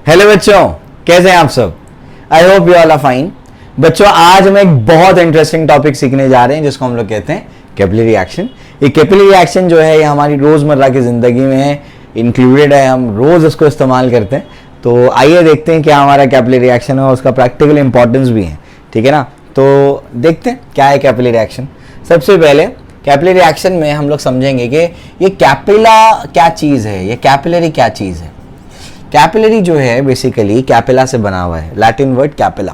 Hello बच्चों, कैसे हैं आप सब। I hope you all are fine. बच्चों, आज हम एक बहुत इंटरेस्टिंग टॉपिक सीखने जा रहे हैं जिसको हम लोग कहते हैं कैपिलरी एक्शन। ये कैपिलरी एक्शन जो है ये हमारी रोजमर्रा की जिंदगी में इंक्लूडेड है, हम रोज इसको इस्तेमाल करते हैं। तो आइए देखते हैं क्या हमारा कैपिलरी एक्शन है और उसका प्रैक्टिकल इंपॉर्टेंस भी है, ठीक है ना। तो देखते हैं क्या है कैपिलरी एक्शन। सबसे पहले कैपिलरी एक्शन में हम लोग समझेंगे कि ये कैपिला क्या चीज़ है, ये कैपिलरी क्या चीज़ है। कैपिलरी जो है बेसिकली कैपिला से बना हुआ है, लैटिन वर्ड कैपिला।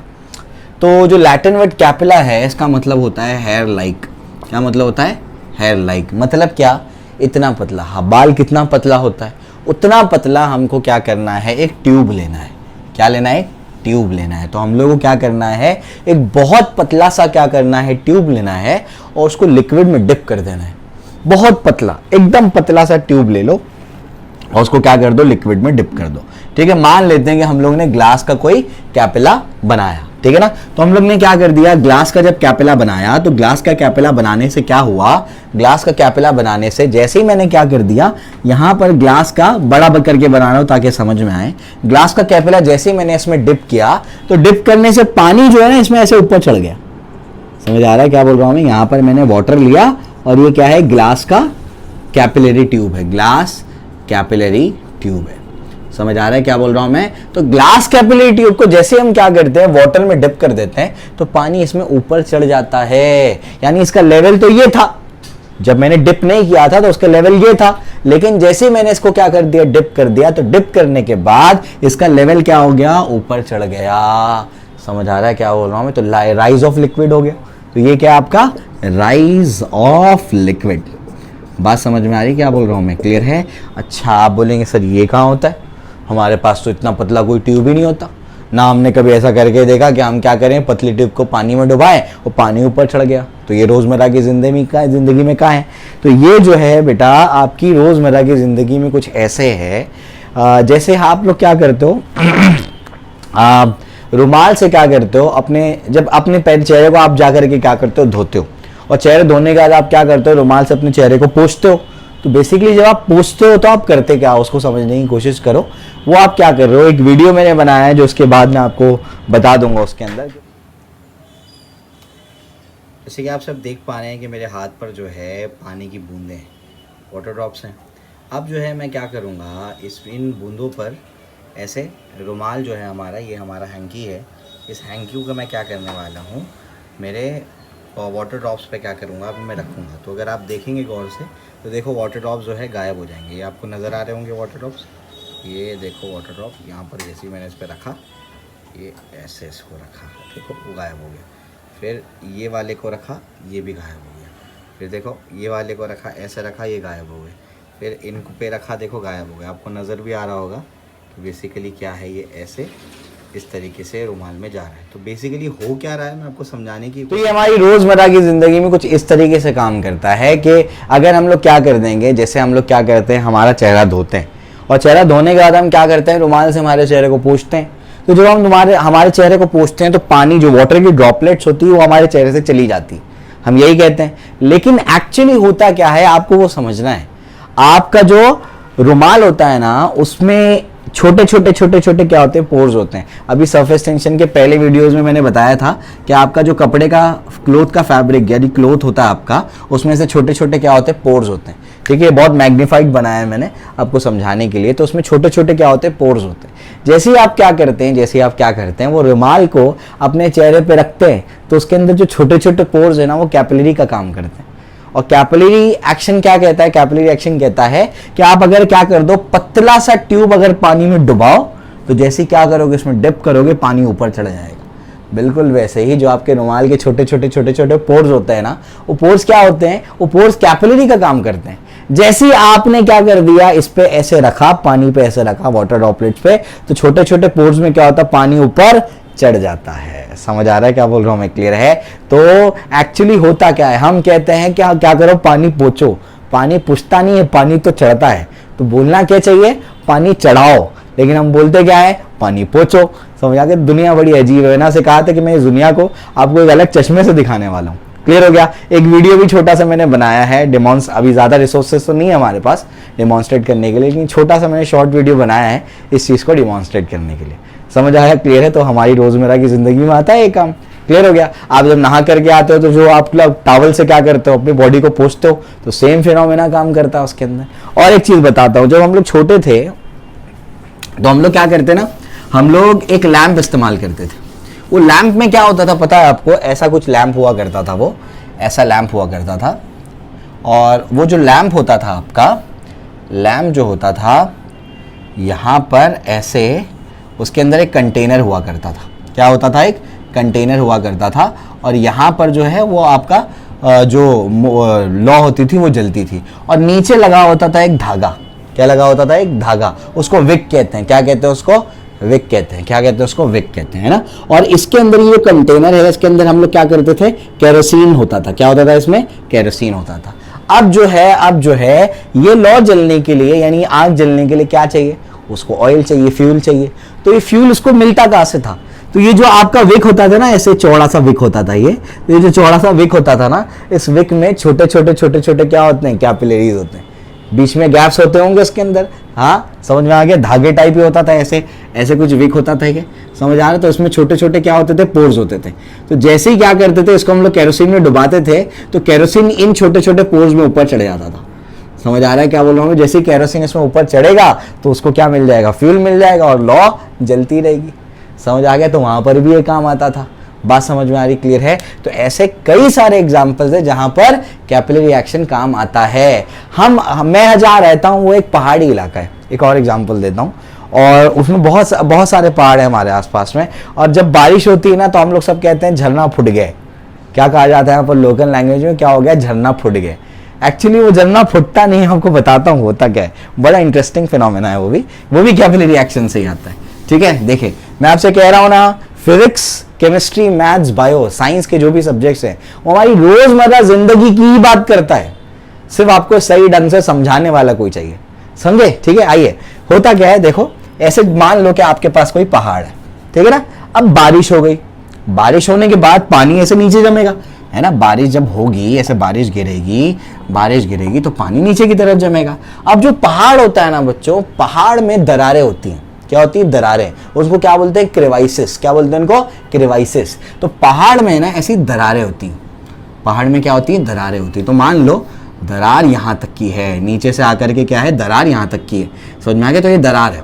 तो जो लैटिन वर्ड कैपिला है इसका मतलब होता है हेयर लाइक। क्या मतलब होता है? Hair like. मतलब क्या? इतना पतला। हाँ, बाल कितना पतला होता है उतना पतला हमको क्या करना है, एक ट्यूब लेना है। क्या लेना है? ट्यूब लेना है। तो हम लोगों को क्या करना है, एक बहुत पतला सा क्या करना है, ट्यूब लेना है और उसको लिक्विड में डिप कर देना है। बहुत पतला, एकदम पतला सा ट्यूब ले लो और उसको क्या कर दो, लिक्विड में डिप कर दो। ठीक है, मान लेते हैं कि हम लोग ने ग्लास का कोई कैपिला बनाया, ठीक है ना। तो हम लोग ने क्या कर दिया, ग्लास का जब कैपिला बनाया तो ग्लास का कैपिला बनाने से क्या हुआ, ग्लास का कैपिला बनाने से जैसे ही मैंने क्या कर दिया, यहां पर ग्लास का बड़ा करके बना रहा हूं ताकि समझ में आए। ग्लास का कैपिला जैसे ही मैंने इसमें डिप किया तो डिप करने से पानी जो है ना इसमें ऐसे ऊपर चढ़ गया। समझ आ रहा है क्या बोल रहा हूं मैं? यहां पर मैंने वाटर लिया और ये क्या है, ग्लास का कैपिलरी ट्यूब है, ग्लास कैपिलरी ट्यूब है। समझ आ रहा है क्या बोल रहा हूं मैं? तो ग्लास कैपिलरी ट्यूब को जैसे हम क्या करते हैं, वाटर में डिप कर देते हैं तो पानी इसमें ऊपर चढ़ जाता है। यानी इसका लेवल तो ये था, जब मैंने डिप नहीं किया था तो उसका लेवल ये था, लेकिन जैसे ही मैंने इसको क्या कर दिया, डिप कर दिया, तो डिप करने के बाद इसका लेवल क्या हो गया, ऊपर चढ़ गया। समझ आ रहा है क्या बोल रहा हूं मैं? तो राइज ऑफ लिक्विड हो गया। तो ये क्या आपका राइज ऑफ लिक्विड। बात समझ में आ रही क्या बोल रहा हूं मैं? क्लियर है? अच्छा, आप बोलेंगे सर ये कहाँ होता है, हमारे पास तो इतना पतला कोई ट्यूब ही नहीं होता ना, हमने कभी ऐसा करके देखा कि हम क्या करें, पतली ट्यूब को पानी में डुबाएं और पानी ऊपर चढ़ गया। तो ये रोजमर्रा की जिंदगी में कहाँ है? तो ये जो है बेटा आपकी रोजमर्रा की जिंदगी में कुछ ऐसे है, जैसे आप लोग क्या करते हो, आप रुमाल से क्या करते हो, जब अपने चेहरे को आप जा करके क्या करते हो, धोते हो, और चेहरे धोने के बाद आप क्या करते हो, रुमाल से अपने चेहरे को पोंछते हो। तो बेसिकली जब आप पोंछते हो तो आप करते क्या, उसको समझने की कोशिश करो। वो आप क्या कर रहे हो, एक वीडियो मैंने बनाया है जो उसके बाद मैं आपको बता दूंगा उसके अंदर। जैसे कि आप सब देख पा रहे हैं कि मेरे हाथ पर जो है पानी की बूंदें, वाटर ड्रॉप्स हैं। अब जो है मैं क्या करूँगा, इन बूंदों पर ऐसे रुमाल जो है हमारा, ये हमारा हैंकी है, इस हैंकी को मैं क्या करने वाला हूँ, मेरे वाटर ड्रॉप्स पे क्या करूँगा, अब मैं रखूँगा। तो अगर आप देखेंगे गौर से तो देखो वाटर ड्रॉप्स जो है गायब हो जाएंगे। ये आपको नज़र आ रहे होंगे वाटर ड्रॉप्स। ये देखो वाटर ड्रॉप यहाँ पर जैसे ही मैंने इस पर रखा, ये ऐसे इसको रखा, देखो वो गायब हो गया। फिर ये वाले को रखा, ये भी गायब हो गया। फिर देखो ये वाले को रखा, ऐसे रखा, ये गायब हो गए। फिर इनको पे रखा, देखो गायब हो गया। आपको नज़र भी आ रहा होगा कि बेसिकली क्या है, ये ऐसे इस तरीके से रुमाल में जा रहा है। तो बेसिकली हो क्या रहा है, मैं आपको समझाने की। तो ये हमारी रोजमर्रा की जिंदगी में कुछ इस तरीके से काम करता है कि अगर हम लोग क्या कर देंगे, जैसे हम लोग क्या करते हैं, हमारा चेहरा धोते हैं और चेहरा धोने के बाद हम क्या करते हैं, रुमाल से हमारे चेहरे को पोंछते हैं। तो जब हम हमारे चेहरे को पोंछते हैं तो पानी, जो वाटर की ड्रॉपलेट्स होती है, वो हमारे चेहरे से चली जाती है, हम यही कहते हैं। लेकिन एक्चुअली होता क्या है, आपको वो समझना है। आपका जो रुमाल होता है ना, उसमें छोटे छोटे क्या होते हैं, पोर्स होते हैं। अभी सरफेस टेंशन के पहले वीडियोस में मैंने बताया था कि आपका जो कपड़े का, क्लोथ का फैब्रिक यानी क्लोथ होता है आपका, उसमें से छोटे छोटे क्या होते हैं, पोर्स होते हैं। ठीक है, बहुत मैग्नीफाइड बनाया है मैंने आपको समझाने के लिए। तो उसमें छोटे छोटे क्या होते हैं, पोर्स होते हैं। जैसे ही आप क्या करते हैं, वो रुमाल को अपने चेहरे पर रखते हैं तो उसके अंदर जो छोटे छोटे पोर्स है ना, वो कैपिलरी का काम करते हैं। और कैपिलरी एक्शन क्या कहता है, कैपिलरी एक्शन कहता है कि आप अगर क्या कर दो, पतला सा ट्यूब अगर पानी में डुबाओ तो जैसे क्या करोगे, इसमें डिप करोगे, पानी ऊपर चढ़ जाएगा। बिल्कुल वैसे ही जो आपके रुमाल के छोटे छोटे पोर्स होते हैं ना, वो पोर्स क्या होते हैं, वो पोर्स कैपिलरी का काम करते हैं। जैसे ही आपने क्या कर दिया, इस पे ऐसे रखा, पानी पे ऐसे रखा, वाटर ड्रॉपलेट्स पे, तो छोटे छोटे पोर्स में क्या होता है, पानी ऊपर चढ़ जाता है। समझ आ रहा है क्या बोल रहा हूं मैं? क्लियर है? तो एक्चुअली होता क्या है, हम कहते हैं कि क्या करो, पानी पोंछो। पानी पूछता नहीं है, पानी तो चढ़ता है। तो बोलना क्या चाहिए, पानी चढ़ाओ, लेकिन हम बोलते क्या है, पानी पोंछो। समझ आ गया? दुनिया बड़ी अजीब है ना। से कहा था कि मैं इस दुनिया को आपको एक अलग चश्मे से दिखाने वाला हूँ। क्लियर हो गया। एक वीडियो भी छोटा सा मैंने बनाया है अभी ज़्यादा रिसोर्सेस तो नहीं है हमारे पास डिमॉन्स्ट्रेट करने के लिए, लेकिन छोटा सा मैंने शॉर्ट वीडियो बनाया है इस चीज़ को डिमॉन्स्ट्रेट करने के लिए। समझ आया, क्लियर है। तो हमारी रोज़मर्रा की ज़िंदगी में आता है ये काम। क्लियर हो गया। आप जब नहा करके आते हो तो जो आप टॉवल से क्या करते हो, अपनी बॉडी को पोंछते हो, तो सेम फिनोमेना काम करता है उसके अंदर। और एक चीज़ बताता हूँ, जब हम लोग छोटे थे तो हम लोग क्या करते ना, हम लोग एक लैंप इस्तेमाल करते थे। वो लैंप में क्या होता था पता है आपको, ऐसा कुछ लैंप हुआ करता था, वो ऐसा लैंप हुआ करता था। और वो जो लैंप होता था आपका, लैंप जो होता था यहाँ पर ऐसे, उसके अंदर एक कंटेनर हुआ करता था। क्या होता था? एक कंटेनर हुआ करता था। और यहाँ पर जो है वो आपका जो लौ होती थी वो जलती थी, और नीचे लगा होता था एक धागा। क्या लगा होता था? एक धागा। उसको विक कहते हैं। क्या कहते हैं उसको? विक कहते हैं। क्या कहते हैं उसको? विक कहते हैं, है ना। और इसके अंदर ये कंटेनर है, इसके अंदर हम लोग क्या करते थे, केरोसिन होता था। क्या होता था इसमें? केरोसिन होता था। अब जो है ये लौ जलने के लिए, यानी आग जलने के लिए क्या चाहिए उसको? ऑयल चाहिए, फ्यूल चाहिए। तो ये फ्यूल उसको मिलता कहाँ से था? तो ये जो आपका विक होता था ना, ऐसे चौड़ा सा विक होता था, ये जो चौड़ा सा विक होता था ना, इस विक में छोटे छोटे क्या होते हैं? कैपिलरीज होते हैं। बीच में गैप्स होते होंगे उसके अंदर। हाँ, समझ में आ गया। धागे टाइप ही होता था, ऐसे ऐसे कुछ विक होता था। क्या समझ आ रहा है? तो इसमें छोटे छोटे क्या होते थे? पोर्स होते थे। तो जैसे ही क्या करते थे, इसको हम लोग केरोसिन में डुबाते थे, तो केरोसिन इन छोटे छोटे पोर्स में ऊपर चढ़ जाता था। समझ आ रहा है क्या बोल रहा हूँ? जैसे ही केरोसिन इसमें ऊपर चढ़ेगा तो उसको क्या मिल जाएगा? फ्यूल मिल जाएगा, और लौ जलती रहेगी। समझ आ गया? तो वहां पर भी ये काम आता था। बात समझ में आ रही? क्लियर है। तो ऐसे कई सारे एग्जांपल्स है जहां पर कैपिलरी रिएक्शन काम आता है। मैं जहाँ रहता हूँ वो एक पहाड़ी इलाका है। एक और एग्जांपल देता हूँ, और उसमें बहुत सारे पहाड़ है हमारे आसपास में। और जब बारिश होती है ना, तो हम लोग सब कहते हैं झरना फूट गए। क्या कहा जाता है यहाँ पर लोकल लैंग्वेज में? क्या हो गया? झरना फूट गए। एक्चुअली वो झरना फुटता नहीं है, आपको बताता हूँ होता क्या है। बड़ा इंटरेस्टिंग फिनोमेना है, वो भी कैपिलरी रिएक्शन से ही आता है। ठीक है, देखिए मैं आपसे कह रहा हूँ ना, physics, chemistry, maths, bio, science के जो भी सब्जेक्ट्स हैं वो हमारी रोजमर्रा जिंदगी की ही बात करता है। सिर्फ आपको सही ढंग से समझाने वाला कोई चाहिए। समझे? ठीक है। आइए, होता क्या है, देखो ऐसे मान लो कि आपके पास कोई पहाड़ है, ठीक है ना। अब बारिश हो गई, बारिश होने के बाद पानी ऐसे नीचे जमेगा, है ना। बारिश जब होगी, ऐसे बारिश गिरेगी तो पानी नीचे की तरफ जमेगा। अब जो पहाड़ होता है ना बच्चों, पहाड़ में दरारें होती हैं। क्या होती है? दरारें। उसको क्या बोलते हैं? क्रेवाइसिस। क्या बोलते हैं उनको? क्रेवाइसिस। तो पहाड़ में ना ऐसी दरारें होती हैं। पहाड़ में क्या होती है? दरारें होती है। तो मान लो दरार यहां तक की है, नीचे से आकर के क्या है? दरार यहां तक की है। समझ में आ गया? तो ये दरार है।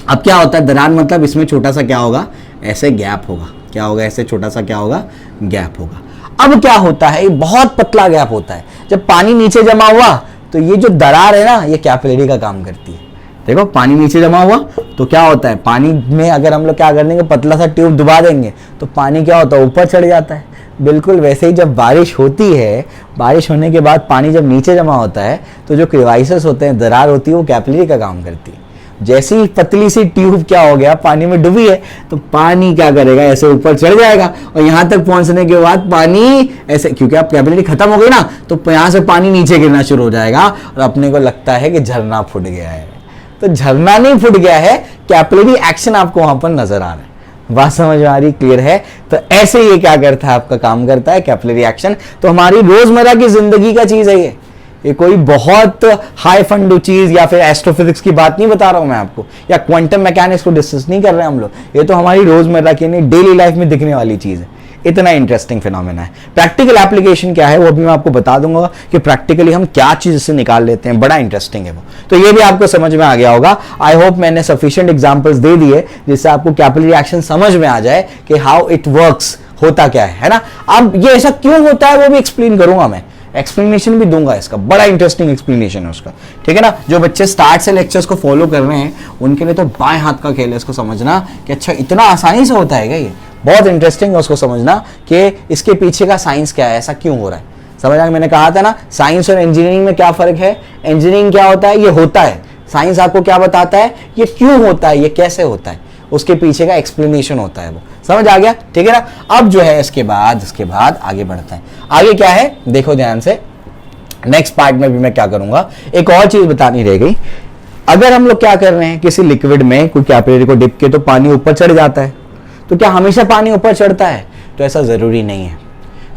अब क्या होता है? दरार मतलब इसमें छोटा सा क्या होगा? ऐसे गैप होगा। क्या होगा? ऐसे छोटा सा क्या होगा? गैप होगा। अब क्या होता है? बहुत पतला गैप होता है। जब पानी नीचे जमा हुआ तो ये जो दरार है ना, ये कैपिलरी का काम करती है। देखो पानी नीचे जमा हुआ तो क्या होता है? पानी में अगर हम लोग क्या कर देंगे, पतला सा ट्यूब दबा देंगे तो पानी क्या होता है? ऊपर चढ़ जाता है। बिल्कुल वैसे ही जब बारिश होती है, बारिश होने के बाद पानी जब नीचे जमा होता है तो जो क्रेवाइसेस होते हैं, दरार होती है, वो कैपिलरी का काम करती है। जैसे ही पतली सी ट्यूब क्या हो गया, पानी में डूबी है, तो पानी क्या करेगा? ऐसे ऊपर चढ़ जाएगा, और यहां तक पहुंचने के बाद पानी ऐसे, क्योंकि अब कैपिलरी खत्म हो गई ना, तो यहां से पानी नीचे गिरना शुरू हो जाएगा, और अपने को लगता है कि झरना फूट गया है। तो झरना नहीं फूट गया है, कैपिलरी एक्शन आपको वहां पर नजर आ रहा है। बात समझ में आ रही? क्लियर है। तो ऐसे ये क्या करता है? आपका काम करता है कैपिलरी एक्शन। तो हमारी रोजमर्रा की जिंदगी का चीज है ये कोई बहुत हाई फंडू चीज या फिर एस्ट्रोफिजिक्स की बात नहीं बता रहा हूं मैं आपको, या क्वांटम मैकेनिक्स को डिस्कस नहीं कर रहे हैं हम लोग। ये तो हमारी रोजमर्रा की नहीं, डेली लाइफ में दिखने वाली चीज है। इतना इंटरेस्टिंग फिनोमेना है। प्रैक्टिकल एप्लीकेशन क्या है वो भी मैं आपको बता दूंगा कि प्रैक्टिकली हम क्या चीज इससे निकाल लेते हैं। बड़ा इंटरेस्टिंग है वो, तो ये भी आपको समझ में आ गया होगा। आई होप मैंने सफिशिएंट एग्जांपल्स दे दिए जिससे आपको कैपिलरी रिएक्शन समझ में आ जाए कि हाउ इट वर्क्स, होता क्या है ना। अब ये ऐसा क्यों होता है वो भी एक्सप्लेन करूंगा मैं, एक्सप्लेनेशन भी दूंगा इसका, बड़ा इंटरेस्टिंग एक्सप्लेनेशन है उसका। ठीक है ना। जो बच्चे स्टार्ट से लेक्चर्स को फॉलो कर रहे हैं उनके लिए तो बाएं हाथ का खेल है इसको समझना कि अच्छा इतना आसानी से होता है क्या ये। बहुत इंटरेस्टिंग है उसको समझना कि इसके पीछे का साइंस क्या है, ऐसा क्यों हो रहा है। समझ आया? मैंने कहा था ना साइंस और इंजीनियरिंग में क्या फर्क है। इंजीनियरिंग क्या होता है? ये होता है। साइंस आपको क्या बताता है? ये क्यों होता है, ये कैसे होता है, उसके पीछे का एक्सप्लेनेशन होता है वो। समझ आ गया? ठीक है ना। अब जो है इसके बाद आगे बढ़ता है। आगे क्या है देखो ध्यान से, नेक्स्ट पार्ट में भी मैं क्या करूंगा, एक और चीज बतानी रह गई। अगर हम लोग क्या कर रहे हैं, किसी लिक्विड में कोई कैपिलरी को डिप के तो पानी ऊपर चढ़ जाता है, तो क्या हमेशा पानी ऊपर चढ़ता है? तो ऐसा जरूरी नहीं है।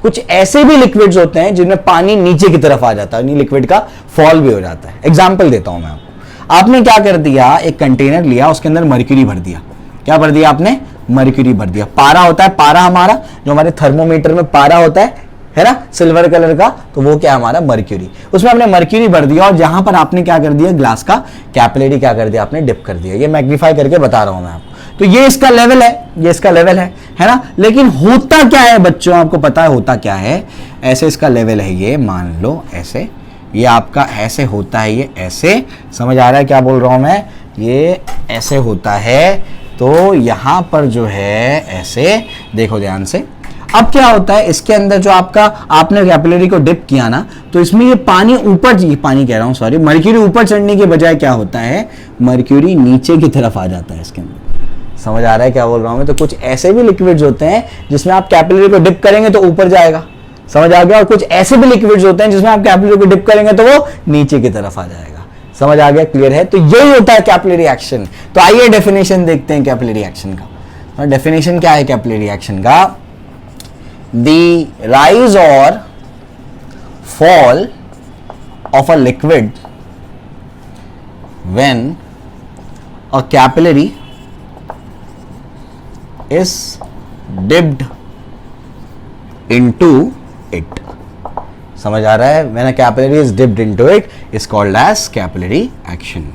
कुछ ऐसे भी लिक्विड्स होते हैं जिनमें पानी नीचे की तरफ आ जाता है, लिक्विड का फॉल भी हो जाता है। एग्जाम्पल देता हूं मैं आपको। आपने क्या कर दिया, एक कंटेनर लिया, उसके अंदर मर्क्यूरी भर दिया। क्या भर दिया आपने? मर्क्यूरी भर दिया। पारा होता है, पारा हमारा जो हमारे थर्मोमीटर में पारा होता है ना, सिल्वर कलर का, तो वो क्या हमारा मर्क्यूरी। उसमें आपने मर्क्यूरी भर दिया और जहां पर आपने क्या कर दिया, ग्लास का कैपिलरी क्या कर दिया आपने, डिप कर दिया। ये मैग्नीफाई करके बता रहा हूं मैं आपको। तो ये इसका लेवल है, ये इसका लेवल है ना। लेकिन होता क्या है बच्चों, आपको पता है होता क्या है? ऐसे इसका लेवल है, ये मान लो ऐसे, ये आपका ऐसे होता है, ये ऐसे, समझ आ रहा है क्या बोल रहा हूं मैं? ये ऐसे होता है, तो यहां पर जो है ऐसे, देखो ध्यान से। अब क्या होता है, इसके अंदर जो आपका आपने कैपिलरी को डिप किया ना, तो इसमें ये पानी ऊपर, पानी कह रहा हूं सॉरी, मर्क्यूरी ऊपर चढ़ने के बजाय क्या होता है, मर्क्यूरी नीचे की तरफ आ जाता है इसके अंदर। समझ आ रहा है क्या बोल रहा हूं मैं? तो कुछ ऐसे भी लिक्विड्स होते हैं जिसमें आप कैपिलरी को डिप करेंगे तो ऊपर जाएगा, समझ आ गया। और कुछ ऐसे भी लिक्विड्स होते हैं जिसमें आप कैपिलरी को डिप करेंगे तो वो नीचे की तरफ आ जाएगा। समझ आ गया? क्लियर है? तो यही होता है कैपिलरी एक्शन। तो आइए डेफिनेशन देखते हैं कैपिलरी एक्शन का। डेफिनेशन क्या है कैपिलरी एक्शन का? The rise or fall of a liquid when a capillary is dipped into it. समझ आ रहा है? When a capillary is dipped into it is called as capillary action.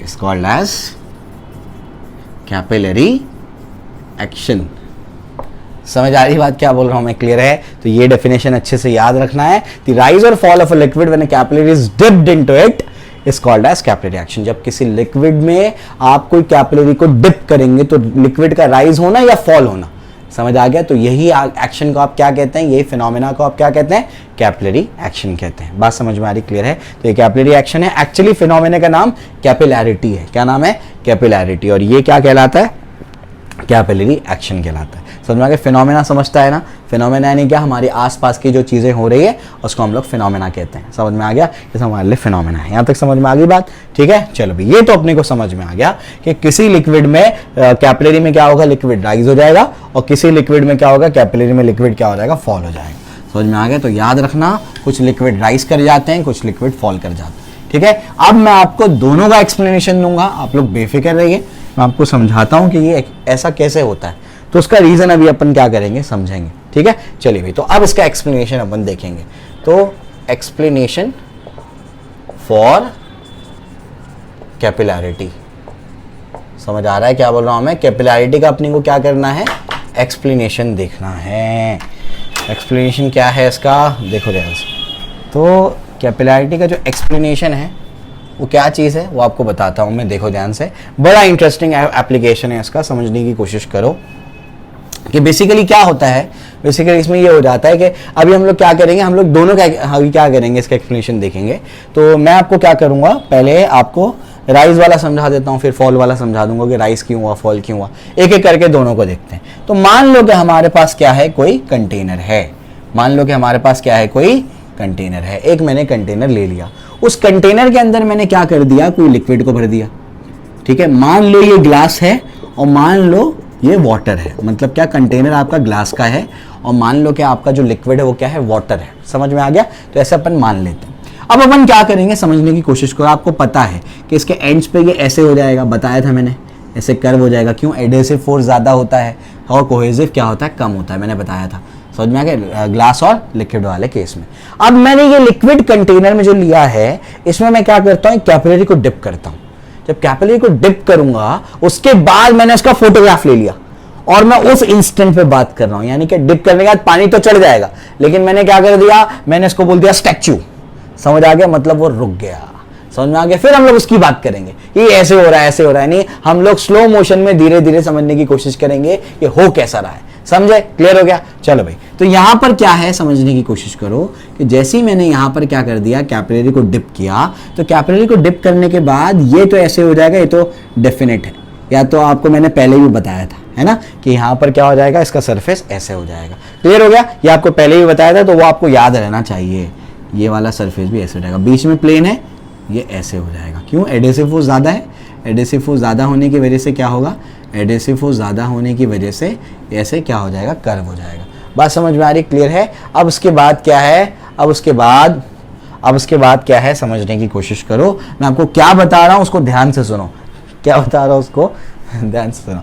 Is called as capillary action. समझ आ रही बात क्या बोल रहा हूं मैं? क्लियर है? तो ये डेफिनेशन अच्छे से याद रखना है। द राइज और fall of a liquid when a capillary is dipped into it is called as capillary action. जब किसी लिक्विड में आप कोई कैपिलरी को डिप करेंगे तो लिक्विड का राइज होना या फॉल होना, समझ आ गया? तो यही एक्शन को आप क्या कहते हैं, यही फिनोमेना को आप क्या कहते हैं, कैपिलरी एक्शन कहते हैं। बात समझ में आ रही? क्लियर है? तो ये कैपिलरी एक्शन है। एक्चुअली फिनोमेना का नाम कैपिलैरिटी है। क्या नाम है? कैपिलैरिटी। और ये क्या कहलाता है? कैपिलरी एक्शन कहलाता है। समझ में आ गया? फिनोमेना समझता है ना? फिनोमेना यानी क्या, हमारे आसपास की जो चीजें हो रही है उसको हम लोग फिनोमेना कहते हैं। समझ में आ गया? ये हमारे लिए फिनोमेना है। यहां तक समझ में आ गई बात? ठीक है, चलो भाई, ये तो अपने को समझ में आ गया कि किसी लिक्विड में कैपिलरी में क्या होगा, लिक्विड राइज हो जाएगा, और किसी लिक्विड में क्या होगा, कैपिलरी में लिक्विड क्या हो जाएगा, फॉल हो जाएगा। समझ में आ गया? तो याद रखना, कुछ लिक्विड राइज कर जाते हैं, कुछ लिक्विड फॉल कर जाते हैं। ठीक है, अब मैं आपको दोनों का एक्सप्लेनेशन दूंगा, आप लोग बेफिक्र रहिए। मैं आपको समझाता हूं कि ये ऐसा कैसे होता है, तो उसका रीजन अभी अपन क्या करेंगे, समझेंगे। ठीक है, चलिए भाई, तो अब इसका एक्सप्लेनेशन अपन देखेंगे। तो एक्सप्लेनेशन फॉर कैपिलैरिटी, समझ आ रहा है क्या बोल रहा हूं मैं? कैपिलैरिटी का अपने को क्या करना है, एक्सप्लेनेशन देखना है। एक्सप्लेनेशन क्या है इसका, देखो ध्यान से। तो कैपिलैरिटी का जो एक्सप्लेनेशन है वो क्या चीज़ है वो आपको बताता हूं मैं, देखो ध्यान से। बड़ा इंटरेस्टिंग एप्लीकेशन है इसका, समझने की कोशिश करो कि बेसिकली क्या होता है। बेसिकली इसमें ये हो जाता है कि अभी हम लोग क्या करेंगे, हम लोग दोनों का अभी क्या करेंगे, इसका एक्सप्लेनेशन देखेंगे। तो मैं आपको क्या करूंगा, पहले आपको राइज वाला समझा देता हूँ, फिर फॉल वाला समझा दूंगा कि राइज क्यों हुआ, फॉल क्यों हुआ। एक एक करके दोनों को देखते हैं। तो मान लो कि हमारे पास क्या है, कोई कंटेनर है। मान लो कि हमारे पास क्या है, कोई कंटेनर है। एक मैंने कंटेनर ले लिया, उस कंटेनर के अंदर मैंने क्या कर दिया, कोई लिक्विड को भर दिया। ठीक है, मान लो ये ग्लास है और मान लो ये वाटर है। मतलब क्या, कंटेनर आपका ग्लास का है और मान लो कि आपका जो लिक्विड है वो क्या है, वाटर है। समझ में आ गया? तो ऐसे अपन मान लेते हैं। अब अपन क्या करेंगे, समझने की कोशिश करो। आपको पता है कि इसके एंड्स पे ये ऐसे हो जाएगा, बताया था मैंने, ऐसे कर्व हो जाएगा। क्यों? एडहेसिव फोर्स ज़्यादा होता है और कोहेसिव क्या होता है, कम होता है। मैंने बताया था, समझ में आ गया, ग्लास और लिक्विड वाले केस में। अब मैंने ये लिक्विड कंटेनर में जो लिया है, इसमें मैं क्या करता हूँ, कैपिलरी को डिप करता हूँ। जब कैपिलरी को डिप करूंगा, उसके बाद मैंने उसका फोटोग्राफ ले लिया और मैं उस इंस्टेंट पे बात कर रहा हूं। यानी कि डिप करने के बाद पानी तो चढ़ जाएगा, लेकिन मैंने क्या कर दिया, मैंने इसको बोल दिया स्टैच्यू। समझ आ गया? मतलब वो रुक गया। समझ में आ गया? फिर हम लोग उसकी बात करेंगे, ये ऐसे हो रहा है, ऐसे हो रहा है। नहीं, हम लोग स्लो मोशन में धीरे धीरे समझने की कोशिश करेंगे ये हो कैसा रहा है। समझे? क्लियर हो गया? चलो भाई, तो यहां पर क्या है, समझने की कोशिश करो कि जैसे ही मैंने यहां पर क्या कर दिया, कैपिलरी को डिप किया, तो कैपिलरी को डिप करने के बाद ये तो ऐसे हो जाएगा, ये तो डेफिनेट है, या तो आपको मैंने पहले भी बताया था, है ना, कि यहां पर क्या हो जाएगा, इसका सरफेस ऐसे हो जाएगा। क्लियर हो गया? ये आपको पहले भी बताया था, तो वो आपको याद रहना चाहिए। ये वाला सरफेस भी ऐसे हो जाएगा, बीच में प्लेन है, ये ऐसे हो जाएगा। क्यों? एडहेसिव फोर्स ज़्यादा है। एडहेसिव फोर्स ज़्यादा होने की वजह से क्या होगा, एडहेसिव फोर्स ज़्यादा होने की वजह से ऐसे क्या हो जाएगा, कर्व हो जाएगा। बात समझ में आ रही, क्लियर है। अब उसके बाद क्या है, अब उसके बाद क्या है समझने की कोशिश करो। मैं आपको क्या बता रहा हूं उसको ध्यान से सुनो, क्या बता रहा हूं उसको ध्यान से सुनो।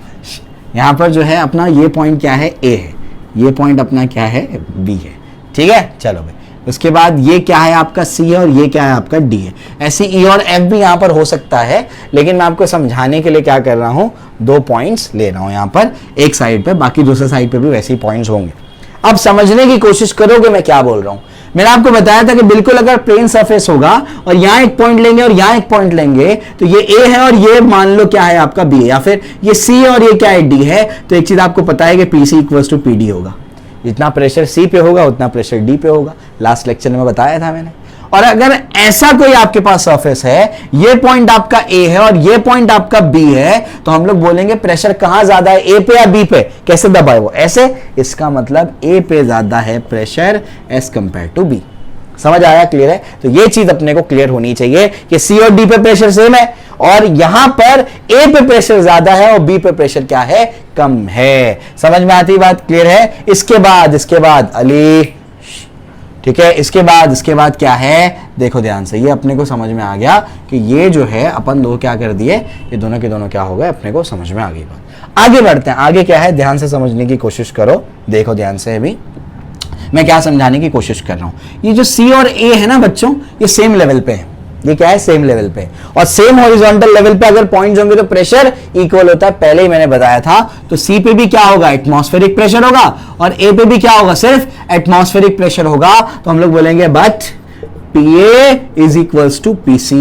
यहां पर जो है अपना ये पॉइंट क्या है, ए है, ये पॉइंट अपना क्या है, बी है, ठीक है। चलो भाई, उसके बाद ये क्या है आपका सी है और ये क्या है आपका डी है। ऐसे ई और एफ भी यहां पर हो सकता है, लेकिन मैं आपको समझाने के लिए क्या कर रहा हूं, 2 पॉइंट्स ले रहा हूं यहां पर एक साइड पे, बाकी दूसरे साइड पे भी वैसे ही पॉइंट्स होंगे। अब समझने की कोशिश करोगे मैं क्या बोल रहा हूं। मैंने आपको बताया था कि बिल्कुल अगर प्लेन सरफेस होगा और यहां एक पॉइंट लेंगे और यहां एक पॉइंट लेंगे, तो ये ए है और ये मान लो क्या है आपका बी है, या फिर ये सी है और ये क्या है, डी है। तो एक चीज आपको पता है कि पीसी इक्वल्स टू पीडी होगा, जितना प्रेशर सी पे होगा उतना प्रेशर डी पे होगा, लास्ट लेक्चर में बताया था मैंने। और अगर ऐसा कोई आपके पास सरफेस है, ये पॉइंट आपका ए है और ये पॉइंट आपका बी है, तो हम लोग बोलेंगे प्रेशर कहां ज्यादा है, ए पे या बी पे। कैसे दबाए वो, ऐसे। इसका मतलब ए पे ज्यादा है pressure as compare to B. समझ आया, क्लियर है। तो ये चीज अपने को क्लियर होनी चाहिए कि सी और डी पे प्रेशर सेम है और यहां पर ए पे प्रेशर ज्यादा है और बी पे प्रेशर क्या है, कम है। समझ में आती बात, क्लियर है। इसके बाद अली, ठीक है। इसके बाद क्या है, देखो ध्यान से, ये अपने को समझ में आ गया कि ये जो है अपन दो क्या कर दिए, ये दोनों के दोनों क्या हो गए, अपने को समझ में आ गई बात। आगे बढ़ते हैं, आगे क्या है ध्यान से समझने की कोशिश करो। देखो ध्यान से, अभी मैं क्या समझाने की कोशिश कर रहा हूं। ये जो सी और ए है ना बच्चों, ये सेम लेवल पे है, ये क्या है, सेम लेवल पे। और सेम हॉरिजॉन्टल लेवल पे अगर पॉइंट्स होंगे तो प्रेशर इक्वल होता है, पहले ही मैंने बताया था। तो सी पे भी क्या होगा, एटमॉस्फेरिक प्रेशर होगा, और ए पे भी क्या होगा, सिर्फ एटमॉस्फेरिक प्रेशर होगा। तो हम लोग बोलेंगे but PA is equals to PC।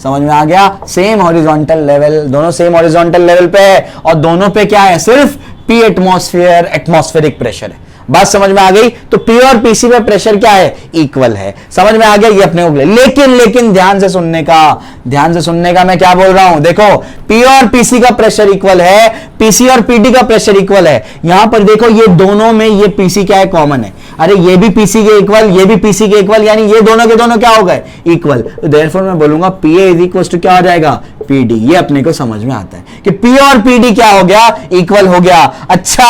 समझ में आ गया, सेम हॉरिजॉन्टल लेवल, दोनों सेम हॉरिजॉन्टल लेवल पे है और दोनों पे क्या है, सिर्फ P एटमॉस्फेरिक प्रेशर है। बात समझ में आ गई। तो P और PC में प्रेशर क्या है, इक्वल है। समझ में आ गया, ये अपने को। लेकिन ध्यान से सुनने का मैं क्या बोल रहा हूं। देखो, P और PC का प्रेशर इक्वल है, PC और PD का प्रेशर इक्वल है। यहां पर देखो, ये दोनों में ये PC क्या है, कॉमन है। अरे ये भी PC के इक्वल, ये भी PC के इक्वल, यानी ये दोनों के दोनों क्या हो गए, इक्वल। तो देयरफॉर मैं बोलूंगा PA इज इक्वल टू क्या हो जाएगा, PD। ये अपने को समझ में आता है कि P और PD क्या हो गया, इक्वल हो गया। अच्छा,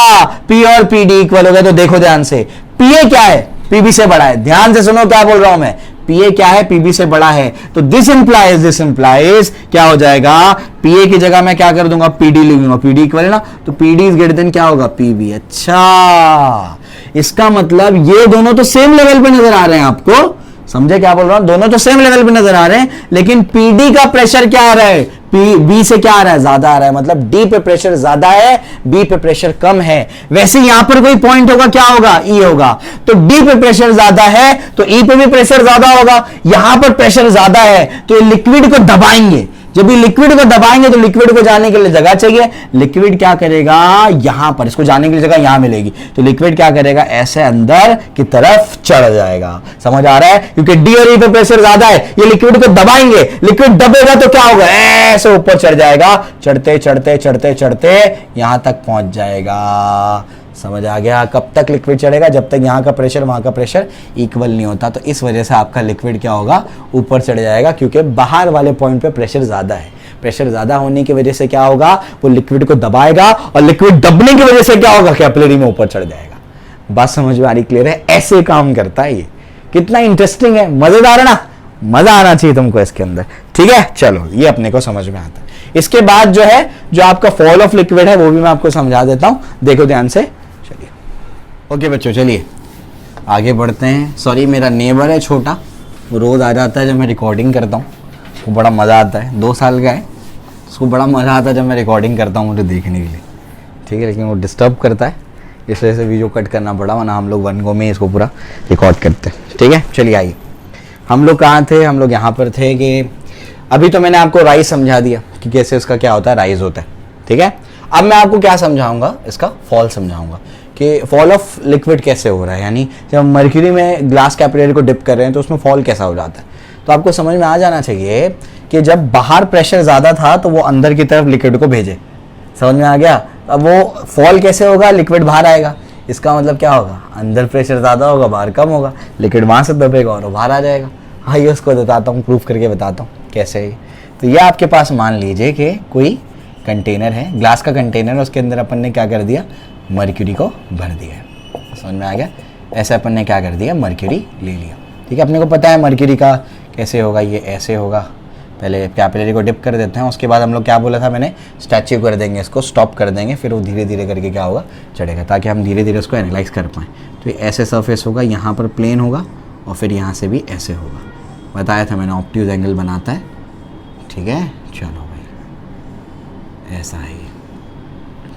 P और PD इक्वल हो गया, तो देखो ध्यान से, PA क्या है, PB से बड़ा है। ध्यान से सुनो क्या बोल रहा हूं मैं, PA क्या है, PB से बड़ा है। तो दिस इंप्लाइज क्या हो जाएगा, PA की जगह मैं क्या कर दूंगा, PD लिख दूंगा। PD इक्वल है ना, तो PD इज ग्रेटर देन क्या होगा, PB। अच्छा, इसका मतलब ये दोनों तो सेम लेवल पे नजर आ रहे हैं आपको। समझे क्या बोल रहा हूं, दोनों तो सेम लेवल पे नजर आ रहे हैं, लेकिन PD का प्रेशर क्या आ रहा है, B से क्या आ रहा है, ज्यादा आ रहा है। मतलब D पे प्रेशर ज्यादा है, B पे प्रेशर कम है। वैसे यहां पर कोई पॉइंट होगा, क्या होगा, E होगा। तो D पे प्रेशर ज्यादा है तो E पे भी प्रेशर ज्यादा होगा। यहां पर प्रेशर ज्यादा है तो ये लिक्विड को दबाएंगे। जब ये लिक्विड को दबाएंगे तो लिक्विड को जाने के लिए जगह चाहिए। लिक्विड क्या करेगा, यहां पर इसको जाने के लिए जगह यहां मिलेगी, तो लिक्विड क्या करेगा, ऐसे अंदर की तरफ चढ़ जाएगा। समझ आ रहा है, क्योंकि डी और ई पे प्रेशर ज्यादा है, ये लिक्विड को दबाएंगे, लिक्विड दबेगा तो क्या होगा, ऐसे ऊपर चढ़ जाएगा। चढ़ते चढ़ते चढ़ते चढ़ते यहां तक पहुंच जाएगा। समझ आ गया। कब तक लिक्विड चढ़ेगा, जब तक यहाँ का प्रेशर वहाँ का प्रेशर इक्वल नहीं होता। तो इस वजह से आपका लिक्विड क्या होगा, ऊपर चढ़ जाएगा, क्योंकि बाहर वाले पॉइंट पे प्रेशर ज़्यादा है। प्रेशर ज़्यादा होने की वजह से क्या होगा, वो लिक्विड को दबाएगा और लिक्विड दबने की वजह से क्या होगा, कैपिलरी में ऊपर चढ़ जाएगा। बात समझ में आ रही, क्लियर है। ऐसे काम करता है ये। कितना इंटरेस्टिंग है, मज़ेदार है ना, मज़ा आना चाहिए तुमको इसके अंदर। ठीक है, चलो ये अपने को समझ में आता है। इसके बाद जो है, जो आपका फॉल ऑफ लिक्विड है, वो भी मैं आपको समझा देता हूँ, देखो ध्यान से। ओके बच्चों, चलिए आगे बढ़ते हैं। सॉरी, मेरा नेबर है छोटा, वो रोज़ आ जाता है जब मैं रिकॉर्डिंग करता हूँ, उसको बड़ा मज़ा आता है। 2 साल का है, उसको बड़ा मज़ा आता है जब मैं रिकॉर्डिंग करता हूँ मुझे देखने के लिए। ठीक है, लेकिन वो डिस्टर्ब करता है, इस वजह से वीडियो कट करना पड़ा, वरना हम लोग 1 गो में इसको पूरा रिकॉर्ड करते हैं। ठीक है, चलिए आइए। हम लोग कहाँ थे, हम लोग यहाँ पर थे कि अभी तो मैंने आपको राइज समझा दिया कि कैसे उसका क्या होता है, राइज होता है। ठीक है, अब मैं आपको क्या समझाऊँगा, इसका फॉल समझाऊँगा कि फॉल ऑफ लिक्विड कैसे हो रहा है। यानी जब मर्क्यूरी में ग्लास कैपिलरी को डिप कर रहे हैं तो उसमें फॉल कैसा हो जाता है। तो आपको समझ में आ जाना चाहिए कि जब बाहर प्रेशर ज़्यादा था तो वो अंदर की तरफ लिक्विड को भेजे। समझ में आ गया। अब वो फॉल कैसे होगा, लिक्विड बाहर आएगा। इसका मतलब क्या होगा, अंदर प्रेशर ज़्यादा होगा, बाहर कम होगा, लिक्विड वहाँ से दबेगा और बाहर आ जाएगा। हाँ, ये उसको बताता हूँ, प्रूफ करके बताता हूँ कैसे है। तो ये आपके पास मान लीजिए कि कोई कंटेनर है, ग्लास का कंटेनर है, उसके अंदर अपन ने क्या कर दिया, मर्क्यूरी को भर दिया है। समझ में आ गया। ऐसे अपन ने क्या कर दिया, मर्क्यूरी ले लिया। ठीक है, अपने को पता है मर्क्यूरी का कैसे होगा, ये ऐसे होगा। पहले कैपिलरी को डिप कर देते हैं, उसके बाद हम लोग क्या बोला था मैंने, स्टैच्यू कर देंगे, इसको स्टॉप कर देंगे, फिर वो धीरे धीरे करके क्या होगा, चढ़ेगा, ताकि हम धीरे धीरे उसको एनालाइज कर पाएँ। तो ये ऐसे सरफेस होगा, यहाँ पर प्लेन होगा और फिर यहाँ से भी ऐसे होगा। बताया था मैंने ऑब्ट्यूज एंगल बनाता है। ठीक है, चलो भाई ऐसा है ये।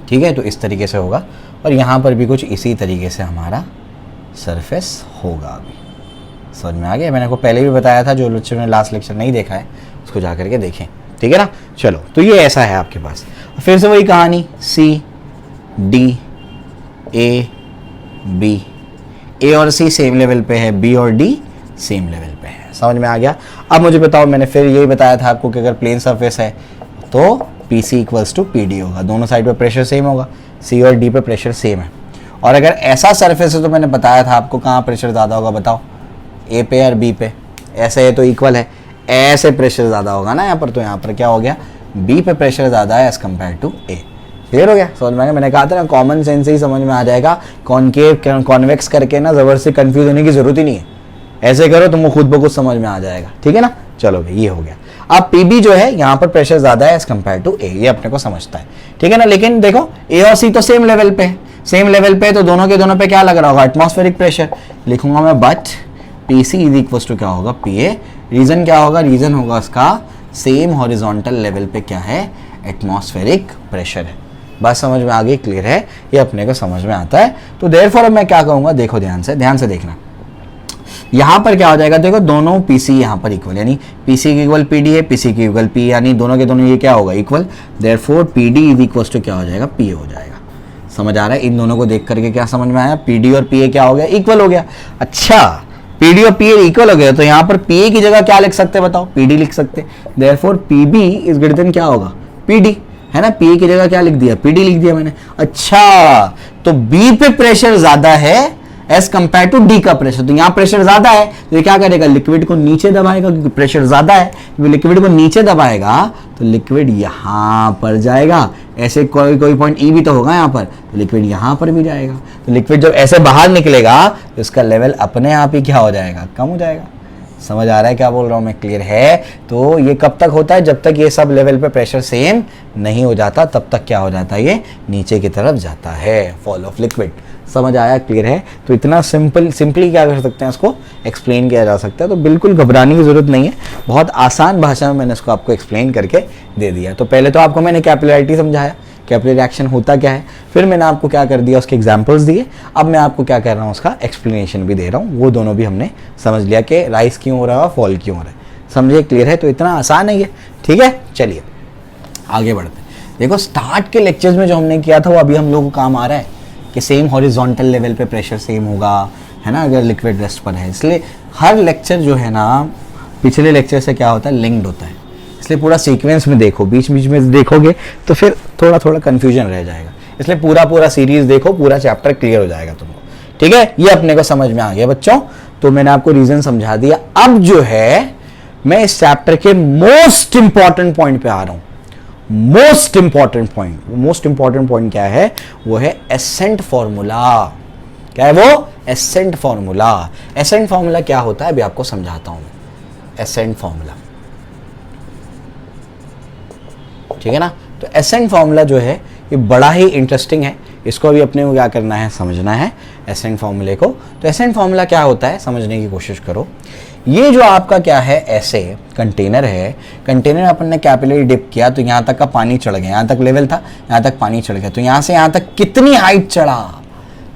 ठीक है, तो इस तरीके से होगा और यहाँ पर भी कुछ इसी तरीके से हमारा सरफेस होगा। अभी समझ में आ गया। मैंने आपको पहले भी बताया था, जो लेक्चर ने लास्ट लेक्चर नहीं देखा है उसको जा करके देखें। ठीक है ना। चलो, तो ये ऐसा है आपके पास। फिर से वही कहानी, सी डी ए बी, ए और सी सेम लेवल पे है, बी और डी सेम लेवल पे है। समझ में आ गया। अब मुझे बताओ, मैंने फिर यही बताया था आपको कि अगर प्लेन सरफेस है तो P C equals to P D होगा, दोनों साइड पे प्रेशर सेम होगा, सी और डी पे प्रेशर सेम है। और अगर ऐसा सरफेस है तो मैंने बताया था आपको कहाँ प्रेशर ज़्यादा होगा, बताओ, ए पे और बी पे। ऐसे है तो इक्वल है, ऐसे प्रेशर ज़्यादा होगा ना यहाँ पर, तो यहाँ पर क्या हो गया, बी पे प्रेशर ज़्यादा है as compare to A. Clear हो गया, समझ में आ गया। मैंने कहा था ना, कॉमन सेंस से ही समझ में आ जाएगा। कॉनकेव कॉन्वेक्स करके ना ज़बरदस्ती कंफ्यूज होने की ज़रूरत ही नहीं है, ऐसे करो तुमको खुद ब खुद समझ में आ जाएगा। ठीक है ना। चलो भाई, ये हो गया। अब पीबी जो है यहाँ पर प्रेशर ज़्यादा है एज़ कम्पेयर टू ए, ये अपने को समझता है। ठीक है ना। लेकिन देखो, ए और सी तो सेम लेवल पे है, सेम लेवल पे, तो दोनों के दोनों पे क्या लग रहा होगा, एटमॉस्फेरिक प्रेशर। लिखूंगा मैं, but P C is equal to क्या होगा, पी ए। रीजन क्या होगा, रीजन होगा उसका सेम हॉरिजॉन्टल लेवल पे क्या है, एटमॉस्फेरिक प्रेशर है। बात समझ में आ गई, क्लियर है, ये अपने को समझ में आता है। तो देयरफॉर मैं क्या कहूँगा, देखो ध्यान से देखना, यहाँ पर क्या हो जाएगा, देखो दोनों पीसी यहाँ पर इक्वल, यानी पीसी की इक्वल पीडी है, पीसी की इक्वल पी, यानी दोनों के दोनों ये क्या होगा, equal. Therefore PD is equal to क्या हो जाएगा, पी हो जाएगा। समझ आ रहा है। इन दोनों को देख करके क्या समझ में आया, पीडी और पीए क्या हो गया, इक्वल हो गया। अच्छा, पीडी और पीए इक्वल हो गया, तो यहाँ पर पीए की जगह क्या लिख सकते हैं, बताओ, पीडी लिख सकते। Therefore PB is greater than क्या होगा, पीडी, है ना। पीए की जगह क्या लिख दिया, पीडी लिख दिया मैंने। अच्छा, तो बी पे प्रेशर ज्यादा है एज कंपेयर टू डी का प्रेशर, तो यहाँ प्रेशर ज्यादा है, तो ये क्या करेगा, लिक्विड को नीचे दबाएगा, क्योंकि प्रेशर ज्यादा है। तो लिक्विड को नीचे दबाएगा तो लिक्विड यहाँ पर जाएगा। ऐसे कोई पॉइंट ई भी तो होगा यहाँ पर, तो लिक्विड यहाँ पर भी जाएगा। तो लिक्विड जब ऐसे बाहर निकलेगा तो इसका लेवल अपने आप ही क्या हो जाएगा, कम हो जाएगा। समझ आ रहा है क्या बोल रहा हूँ मैं, क्लियर है। तो ये कब तक होता है, जब तक ये सब लेवल पे प्रेशर सेम नहीं हो जाता, तब तक क्या हो जाता है, ये नीचे की तरफ जाता है, फॉल ऑफ लिक्विड। समझ आया, क्लियर है। तो इतना सिंपली क्या कर सकते हैं, इसको एक्सप्लेन किया जा सकता है। तो बिल्कुल घबराने की जरूरत नहीं है, बहुत आसान भाषा में मैंने इसको आपको एक्सप्लेन करके दे दिया। तो पहले तो आपको मैंने कैपिलरिटी समझाया, कैपिलरी रिएक्शन होता क्या है, फिर मैंने आपको क्या कर दिया, उसके एग्जांपल्स दिए। अब मैं आपको क्या कर रहा हूँ, उसका एक्सप्लेनेशन भी दे रहा हूँ। वो दोनों भी हमने समझ लिया कि राइज क्यों हो रहा है और फॉल क्यों हो रहा है। समझिए, क्लियर है। तो इतना आसान है ये। ठीक है, चलिए आगे बढ़ते हैं। देखो, स्टार्ट के लेक्चर्स में जो हमने किया था वो अभी हम लोगों को काम आ रहा है कि सेम हॉरिजॉन्टल लेवल पे प्रेशर सेम होगा, है ना, अगर लिक्विड रेस्ट पर है। इसलिए हर लेक्चर जो है ना पिछले लेक्चर से क्या होता है, लिंक्ड होता है। इसलिए पूरा सीक्वेंस में देखो, बीच बीच में देखोगे तो फिर थोड़ा थोड़ा कन्फ्यूजन रह जाएगा। इसलिए पूरा सीरीज देखो, पूरा चैप्टर क्लियर हो जाएगा तुमको। ठीक है, ये अपने को समझ में आ गया बच्चों। तो मैंने आपको रीजन समझा दिया। अब जो है मैं इस चैप्टर के मोस्ट इंपॉर्टेंट पॉइंट पे आ रहा हूं। मोस्ट इंपॉर्टेंट पॉइंट क्या है, वो है एसेंट फॉर्मूला। क्या है वो, एसेंट फॉर्मूला। एसेंट फॉर्मूला क्या होता है अभी आपको समझाता हूं मैं। एसेंट फॉर्मूला, ठीक है ना। तो एसेंट फॉर्मूला जो है ये बड़ा ही इंटरेस्टिंग है। इसको अभी अपने को क्या करना है, समझना है एसेंट फॉर्मूले को। तो एसेंट फॉर्मूला क्या होता है समझने की कोशिश करो। ये जो आपका क्या है, ऐसे कंटेनर है, कंटेनर अपन ने कैपिलरी डिप किया तो यहाँ तक का पानी चढ़ गया, यहाँ तक लेवल था, यहाँ तक पानी चढ़ गया। तो यहाँ से यहाँ तक कितनी हाइट चढ़ा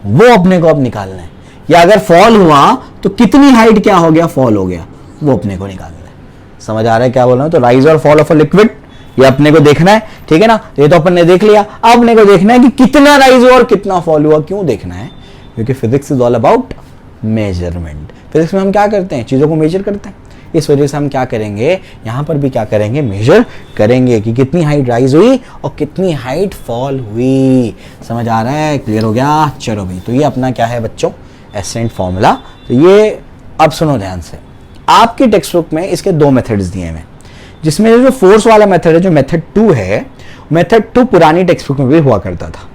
वो अपने को अब निकालना है। या अगर फॉल हुआ तो कितनी हाइट क्या हो गया, फॉल हो गया, वो अपने को निकालना है। समझ आ रहा है क्या बोल रहा हूँ। तो राइज और फॉल ऑफ अ लिक्विड ये अपने को देखना है, ठीक है ना। ये तो अपन ने देख लिया। अब अपने को देखना है कि कितना राइज हुआ और कितना फॉल हुआ। क्यों देखना है, क्योंकि physics is all about measurement. Physics में हम क्या करते हैं, चीज़ों को मेजर करते हैं। इस वजह से हम क्या करेंगे, यहाँ पर भी क्या करेंगे, मेजर करेंगे कि कितनी हाइट राइज हुई और कितनी हाइट फॉल हुई। समझ आ रहा है, क्लियर हो गया। चलो भाई, तो ये अपना क्या है बच्चों, एसेंट फॉर्मूला। तो ये अब सुनो ध्यान से, आपके टेक्स्ट बुक में इसके दो मेथड्स दिए हैं, जिसमें जो फोर्स वाला मेथड है, जो मेथड 2 है, मेथड 2 पुरानी टेक्स्ट बुक में भी हुआ करता था।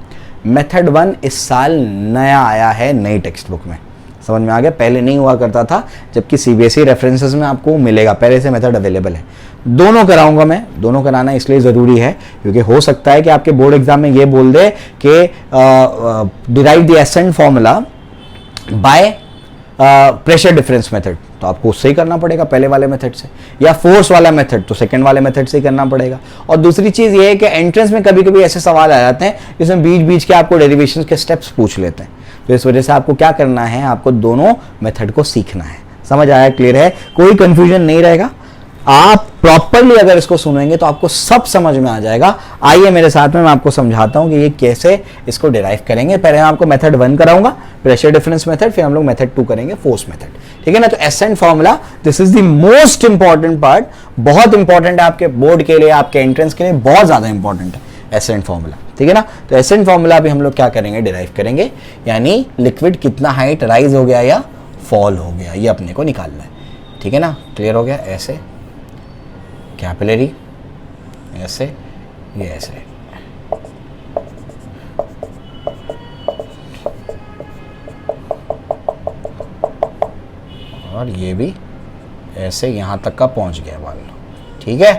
मेथड 1 इस साल नया आया है नई टेक्स्ट बुक में, समझ में आ गया, पहले नहीं हुआ करता था, जबकि सीबीएसई रेफरेंसेस में आपको मिलेगा, पहले से मेथड अवेलेबल है। दोनों कराऊंगा मैं, दोनों कराना इसलिए ज़रूरी है क्योंकि हो सकता है कि आपके बोर्ड एग्जाम में ये बोल दे कि derive the ascent formula by pressure difference method, तो आपको उससे ही करना पड़ेगा पहले वाले मेथड से, या फोर्स वाला मेथड तो सेकंड वाले मेथड से ही करना पड़ेगा। और दूसरी चीज़ ये है कि एंट्रेंस में कभी कभी ऐसे सवाल आ जाते हैं जिसमें बीच बीच के आपको डेरिवेशन के स्टेप्स पूछ लेते हैं, तो इस वजह से आपको क्या करना है, आपको दोनों मेथड को सीखना है। समझ आया, क्लियर है, कोई कंफ्यूजन नहीं रहेगा। आप प्रॉपरली अगर इसको सुनेंगे तो आपको सब समझ में आ जाएगा। आइए मेरे साथ में, मैं आपको समझाता हूं कि ये कैसे इसको डिराइव करेंगे। पहले मैं आपको मेथड 1 कराऊंगा, प्रेशर डिफरेंस मेथड, फिर हम लोग मेथड 2 करेंगे, फोर्स मेथड, ठीक है ना। तो ascent formula, this is the most important part, बहुत इंपॉर्टेंट है आपके बोर्ड के लिए, आपके एंट्रेंस के लिए बहुत ज्यादा इंपॉर्टेंट है एसेंट फॉर्मूला, ठीक है ना। तो एसेंट फॉर्मूला भी हम लोग क्या करेंगे, डिराइव करेंगे, यानी लिक्विड कितना हाइट राइज हो गया या फॉल हो गया, ये अपने को निकालना है, ठीक है ना। क्लियर हो गया, ऐसे कैपिलरी, ऐसे, ये ऐसे, और ये भी ऐसे यहां तक का पहुंच गया मान लो, ठीक है।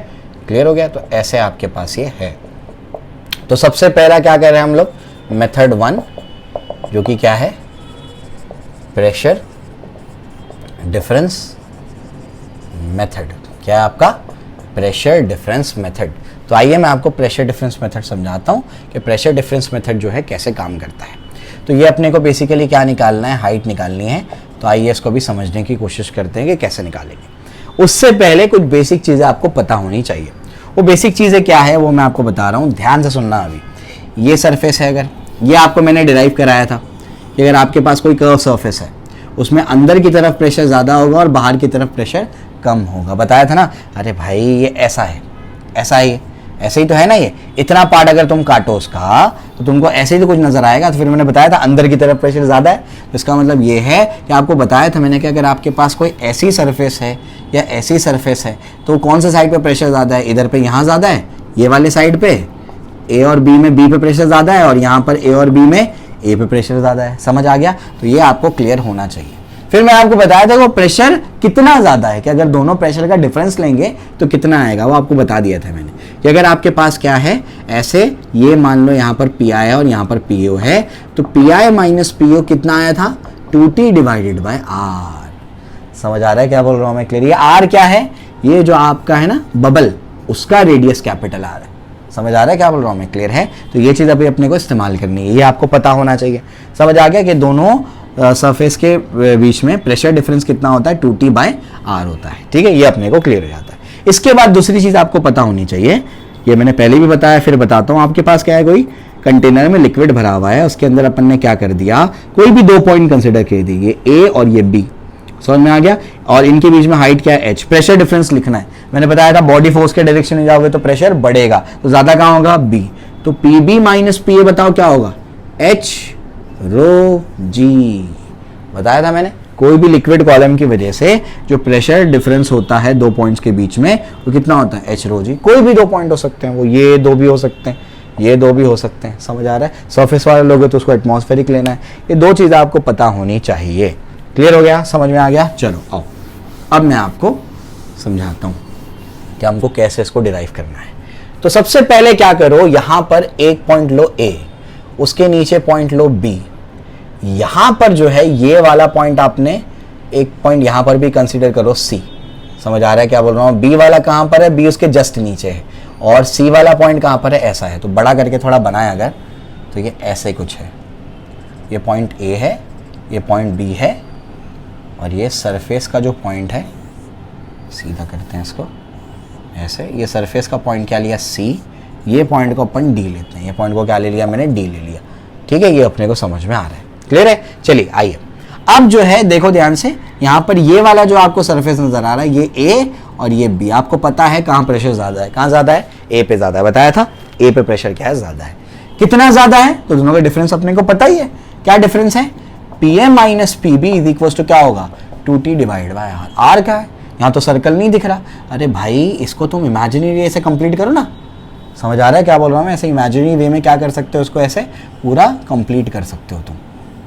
क्लियर हो गया, तो ऐसे आपके पास ये है। तो सबसे पहला क्या कर रहे हैं हम लोग, मेथड 1, जो कि क्या है, प्रेशर डिफरेंस मेथड। क्या है आपका, प्रेशर डिफरेंस मेथड। तो आइए मैं आपको प्रेशर डिफरेंस मेथड समझाता हूं कि प्रेशर डिफरेंस मेथड जो है कैसे काम करता है। तो ये अपने को बेसिकली क्या निकालना है, हाइट निकालनी है। तो आइए इसको भी समझने की कोशिश करते हैं कि कैसे निकालेंगे। उससे पहले कुछ बेसिक चीज़ें आपको पता होनी चाहिए। वो बेसिक चीज़ें क्या है वो मैं आपको बता रहा हूँ, ध्यान से सुनना। अभी ये सरफेस है, अगर ये आपको मैंने डिराइव कराया था कि अगर आपके पास कोई कर्व सरफेस है, उसमें अंदर की तरफ प्रेशर ज़्यादा होगा और बाहर की तरफ प्रेशर कम होगा, बताया था ना। अरे भाई ये ऐसा है, ऐसा ही, ऐसे ही तो है ना। ये इतना पार्ट अगर तुम काटो उसका तो तुमको ऐसे ही तो कुछ नजर आएगा। तो फिर मैंने बताया था अंदर की तरफ प्रेशर ज़्यादा है, तो इसका मतलब ये है कि आपको बताया था मैंने कि अगर आपके पास कोई ऐसी सरफेस है या ऐसी सरफेस है तो कौन से साइड पे प्रेशर ज़्यादा है, इधर पे यहाँ ज़्यादा है, ये वाले साइड पे ए और बी में बी पे प्रेशर ज़्यादा है, और यहाँ पर ए और बी में ए पे प्रेशर ज़्यादा है। समझ आ गया, तो ये आपको क्लियर होना चाहिए। फिर मैं आपको बताया था वो प्रेशर कितना ज़्यादा है, कि अगर दोनों प्रेशर का डिफरेंस लेंगे तो कितना आएगा, वो आपको बता दिया था मैंने कि अगर आपके पास क्या है, ऐसे ये मान लो यहाँ पर पी आई है और यहाँ पर पी ओ है, तो P I minus P O कितना आया था, 2t डिवाइडेड बाय आर। समझ आ रहा है क्या बोल रहा हूँ मैं, क्लियर। ये आर क्या है, ये जो आपका है ना बबल, उसका रेडियस कैपिटल आर है। समझ आ रहा है क्या बोल रहा हूँ मैं, क्लियर है। तो ये चीज़ अभी अपने को इस्तेमाल करनी है, ये आपको पता होना चाहिए। समझ आ गया कि दोनों सरफेस के बीच में प्रेशर डिफरेंस कितना होता है, 2t बाय आर होता है, ठीक है। ये अपने को क्लियर हो जाता है। इसके बाद दूसरी चीज़ आपको पता होनी चाहिए, ये मैंने पहले भी बताया, फिर बताता हूँ। आपके पास क्या है, कोई कंटेनर में लिक्विड भरा हुआ है, उसके अंदर अपन ने क्या कर दिया, कोई भी 2 पॉइंट कंसिडर कर दिए, ये ए और ये बी। समझ में आ गया। और इनके बीच में हाइट क्या है, एच। प्रेशर डिफरेंस लिखना है, मैंने बताया था बॉडी फोर्स के डायरेक्शन में जाओगे तो प्रेशर बढ़ेगा, तो ज्यादा कहाँ होगा, बी। तो P B minus P A बताओ क्या होगा, एच रो जी। बताया था मैंने, कोई भी लिक्विड कॉलम की वजह से जो प्रेशर डिफरेंस होता है 2 पॉइंट्स के बीच में, वो कितना होता है, एच रो जी। कोई भी 2 पॉइंट हो सकते हैं, वो ये 2 भी हो सकते हैं, ये 2 भी हो सकते हैं। समझ आ रहा है। सरफेस वाले लोग तो उसको एटमॉस्फेरिक लेना है। ये 2 चीज़ें आपको पता होनी चाहिए। क्लियर हो गया, समझ में आ गया। चलो आओ, अब मैं आपको समझाता हूँ कि हमको कैसे इसको डिराइव करना है। तो सबसे पहले क्या करो, यहां पर एक पॉइंट लो ए, उसके नीचे पॉइंट लो बी। यहां पर जो है ये वाला पॉइंट आपने एक पॉइंट यहां पर भी कंसीडर करो सी। समझ आ रहा है क्या बोल रहा हूं। बी वाला कहां पर है, बी उसके जस्ट नीचे है, और सी वाला पॉइंट कहां पर है, ऐसा है। तो बड़ा करके थोड़ा बनाए अगर, तो ये ऐसे कुछ है, ये पॉइंट ए है, ये पॉइंट बी है, और ये सरफेस का जो पॉइंट है, सीधा करते हैं इसको ऐसे, ये सरफेस का पॉइंट क्या लिया, सी। ये पॉइंट को अपन डी लेते हैं, ये पॉइंट को क्या ले लिया मैंने, डी ले लिया। ठीक है, ये अपने को समझ में आ रहा है, क्लियर है। चलिए आइए, अब जो है देखो ध्यान से, यहां पर ये वाला जो आपको सरफेस नजर आ रहा है, ये ए और ये बी। आपको पता है कहां प्रेशर ज्यादा है, कहां ज्यादा है, ए पे ज्यादा है। बताया था ए पे प्रेशर क्या है, ज्यादा है। कितना ज्यादा है, तो दोनों का डिफरेंस अपने को पता ही है। क्या डिफरेंस है, P A minus P B is equal to क्या होगा, 2t divide by are. Are क्या है, यहाँ तो सर्कल नहीं दिख रहा। अरे भाई इसको तुम इमेजिनरी ऐसे कंप्लीट करो ना, समझ आ रहा है क्या बोल रहा हूँ मैं? ऐसे इमेजिनरी वे में क्या कर सकते हो, उसको ऐसे पूरा कंप्लीट कर सकते हो तुम।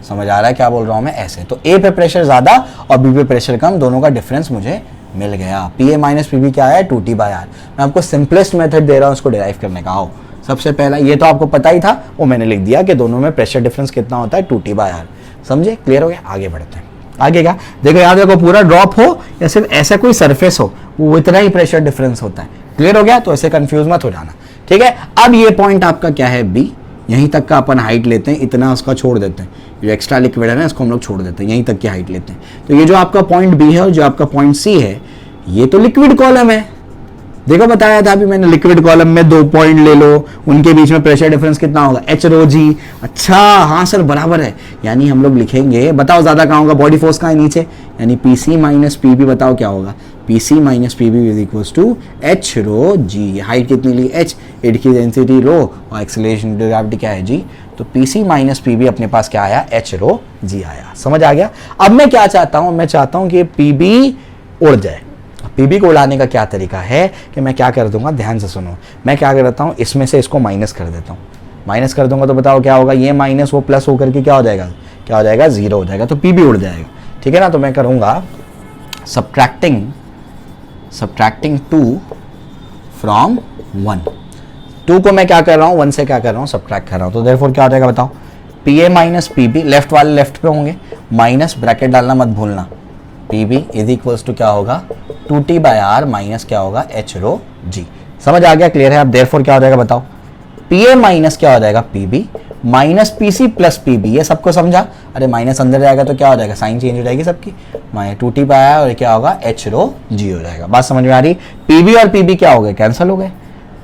समझ आ रहा है क्या बोल रहा हूँ मैं? ऐसे तो ए पे प्रेशर ज़्यादा और बी पे प्रेशर कम, दोनों का डिफरेंस मुझे मिल गया। P A minus P B क्या है? 2T by are. मैं आपको सिंपलेस्ट मेथड दे रहा हूँ उसको डिराइव करने का। आओ, सबसे पहला ये तो आपको पता ही था, वो मैंने लिख दिया कि दोनों में प्रेशर डिफरेंस कितना होता है? 2T by are. समझे? क्लियर हो गया? आगे बढ़ते हैं। आगे क्या देखो, यहाँ देखो पूरा ड्रॉप हो या सिर्फ ऐसा कोई सरफेस हो, वो इतना ही प्रेशर डिफरेंस होता है। क्लियर हो गया? तो ऐसे कंफ्यूज मत हो जाना, ठीक है। अब ये पॉइंट आपका क्या है? बी। यहीं तक का अपन हाइट लेते हैं, इतना उसका छोड़ देते हैं, जो एक्स्ट्रा लिक्विड है ना इसको हम लोग छोड़ देते हैं, यहीं तक की हाइट लेते हैं। तो ये जो आपका पॉइंट बी है और जो आपका पॉइंट सी है, ये तो लिक्विड कॉलम है। देखो बताया था अभी मैंने, लिक्विड कॉलम में 2 पॉइंट ले लो, उनके बीच में प्रेशर डिफरेंस कितना होगा? एच रो जी। अच्छा हाँ सर बराबर है, यानी हम लोग लिखेंगे, बताओ ज्यादा कहाँ होगा? बॉडी फोर्स का है नीचे, यानी P C minus P B, बताओ क्या होगा? P C minus P B is equal to H rho G. Height कितनी ली? एच, इट की डेंसिटी रो और एक्सेलरेशन ग्रेविटी क्या है? जी। तो P C minus P B अपने पास क्या आया? एच रो जी आया। समझ आ गया? अब मैं क्या चाहता हूं, मैं चाहता हूं कि पी बी उड़ जाए। पीबी को उड़ाने का क्या तरीका है कि मैं क्या कर दूंगा, ध्यान से सुनो। मैं क्या करता हूं, इसमें से इसको माइनस कर देता हूं। माइनस कर दूंगा तो बताओ क्या होगा? ये माइनस वो प्लस होकर के क्या हो जाएगा? क्या हो जाएगा? 0 हो जाएगा। तो पीबी उड़ जाएगा, ठीक है ना। तो मैं करूंगा सब्ट्रैक्टिंग 2 फ्रॉम 1। 2 को मैं क्या कर रहा हूं? 1 से क्या कर रहा हूं? सब्ट्रैक्ट कर रहा हूं। तो देयरफॉर क्या हो जाएगा बताओ? P A minus P B, left वाले लेफ्ट पे होंगे, माइनस ब्रैकेट डालना मत भूलना। P B is equals to क्या होगा? 2T बाय आर माइनस क्या होगा? H rho G. समझ आ गया? क्लियर है? अब देयरफॉर क्या हो जाएगा बताओ? पी ए माइनस क्या हो जाएगा? P B minus P C plus P B. ये सबको समझा? अरे माइनस अंदर जाएगा तो क्या हो जाएगा? साइन चेंज हो जाएगी सबकी, 2T बाय आर और क्या होगा? एच रो जी हो जाएगा। बात समझ में आ रही? पी बी और पी बी क्या हो गए? कैंसिल हो गए।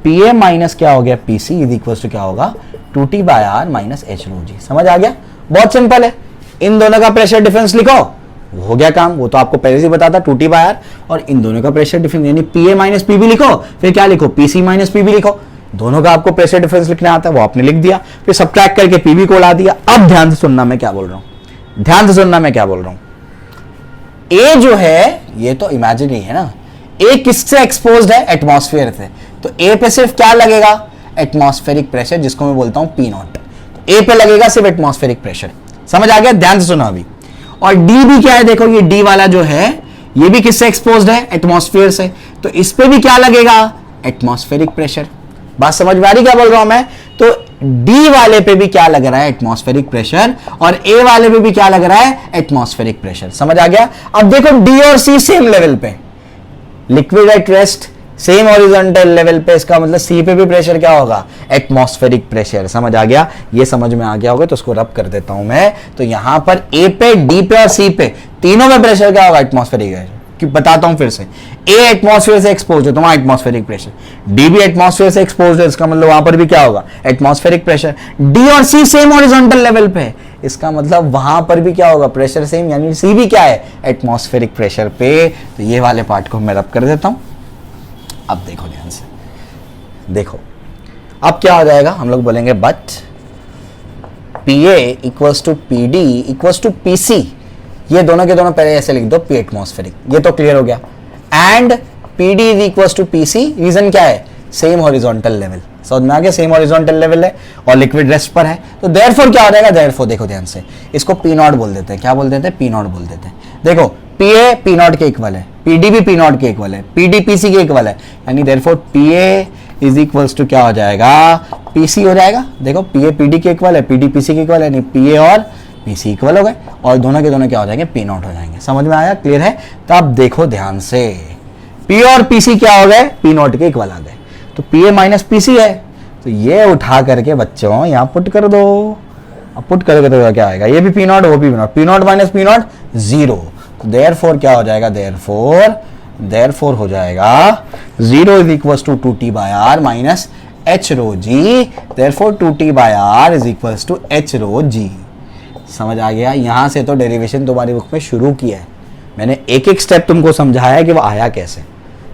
पी ए माइनस क्या हो गया? P C is equals to क्या होगा? 2T by R minus H rho G. समझ आ गया? बहुत सिंपल है। इन दोनों का प्रेशर डिफरेंस लिखो, हो गया काम। वो तो आपको पहले से बताता 2T बाय आर, और इन दोनों का प्रेशर डिफरेंस यानी P A minus P B लिखो, फिर क्या लिखो? P C minus P B लिखो। दोनों का आपको प्रेशर डिफरेंस लिखना आता है, वो आपने लिख दिया, फिर सब्ट्रैक्ट करके पी बी को उड़ा दिया। अब ध्यान से सुनना मैं क्या बोल रहा हूं, ध्यान से सुनना मैं क्या बोल रहा हूं। ए जो है ये तो इमेजिनरी है ना, ए किससे एक्सपोज्ड है? एटमॉस्फेयर से। तो ए पे सिर्फ क्या लगेगा? एटमॉस्फेरिक प्रेशर, जिसको मैं बोलता हूं पी नॉट। ए पे लगेगा सिर्फ एटमॉस्फेरिक प्रेशर। समझ आ गया? ध्यान से सुनो अभी। और डी भी क्या है? देखो ये डी वाला जो है ये भी किससे एक्सपोज्ड है? एटमॉस्फेयर से। तो इस पे भी क्या लगेगा? Atmospheric pressure. बात समझ में आ रही क्या बोल रहा हूं मैं? तो डी वाले पे भी क्या लग रहा है? Atmospheric pressure. और ए वाले पे भी क्या लग रहा है? Atmospheric pressure. समझ आ गया? अब देखो डी और सी सेम लेवल पे, liquid at rest same horizontal level पे, इसका मतलब सी पे भी प्रेशर क्या होगा? Atmospheric pressure. समझ आ गया? ये समझ में आ गया होगा तो उसको रब कर देता हूं मैं। तो यहां पर ए पे, डी पे और सी पे तीनों में प्रेशर क्या होगा? Atmospheric pressure. कि बताता हूं फिर से, ए एटमॉस्फेयर से एक्सपोज है तो वहां एटमॉस्फेरिक प्रेशर, डी भी एटमॉस्फेयर से एक्सपोज है, इसका मतलब वहां पर भी क्या होगा? Atmospheric pressure. डी और सी सेम हॉरिजॉन्टल लेवल पे, इसका मतलब वहां पर भी क्या होगा? प्रेशर सेम, यानी सी भी क्या है? एटमॉस्फेरिक प्रेशर पे। तो ये वाले पार्ट को मैं रब कर देता हूं। अब देखो ध्यान से, देखो अब क्या हो जाएगा? हम लोग बोलेंगे but P A equals to P D equals to P C. ये दोनों के दोनों पहले ऐसे लिख दो, पी एटमॉस्फेरिक। ये तो क्लियर हो गया। And P D is equals to P C. Reason क्या है? Same horizontal level. समझ में आ गया? सेम हॉरिजॉन्टल लेवल है और लिक्विड रेस्ट पर है। तो देयरफॉर क्या हो जाएगा? देयरफॉर देखो ध्यान से, इसको पी नॉट बोल देते हैं। क्या बोल देते हैं? पी नॉट बोल देते हैं। देखो पी ए पी नॉट के इक्वल है, पी डी भी पी नॉट के इक्वल है, पी डी पी सी के इक्वल है, यानी therefore P A is equals to क्या हो जाएगा? पी सी हो जाएगा। देखो पी ए पी डी के इक्वल है, पी डी पी सी के इक्वल है, यानी पी ए और पी सी इक्वल हो गए और दोनों के दोनों क्या हो जाएंगे? पी नॉट हो जाएंगे। समझ में आया? क्लियर है? तो अब देखो ध्यान से, पी और पी सी क्या हो गए? पी नॉट के इक्वल आ गए। तो P A minus P C है, तो ये उठा करके बच्चों यहाँ पुट कर दो। अब पुट करके तो क्या आएगा? ये भी पी नॉट, वो भी P not, P not minus P not 0। तो देयरफॉर क्या हो जाएगा? देयरफॉर हो जाएगा 0 is equals to 2T by R minus H rho G. Therefore 2T by R is equals to H rho G. समझ आ गया? यहां से तो डेरिवेशन तुम्हारी बुक में शुरू किया है मैंने, एक एक स्टेप तुमको समझाया कि वो आया कैसे।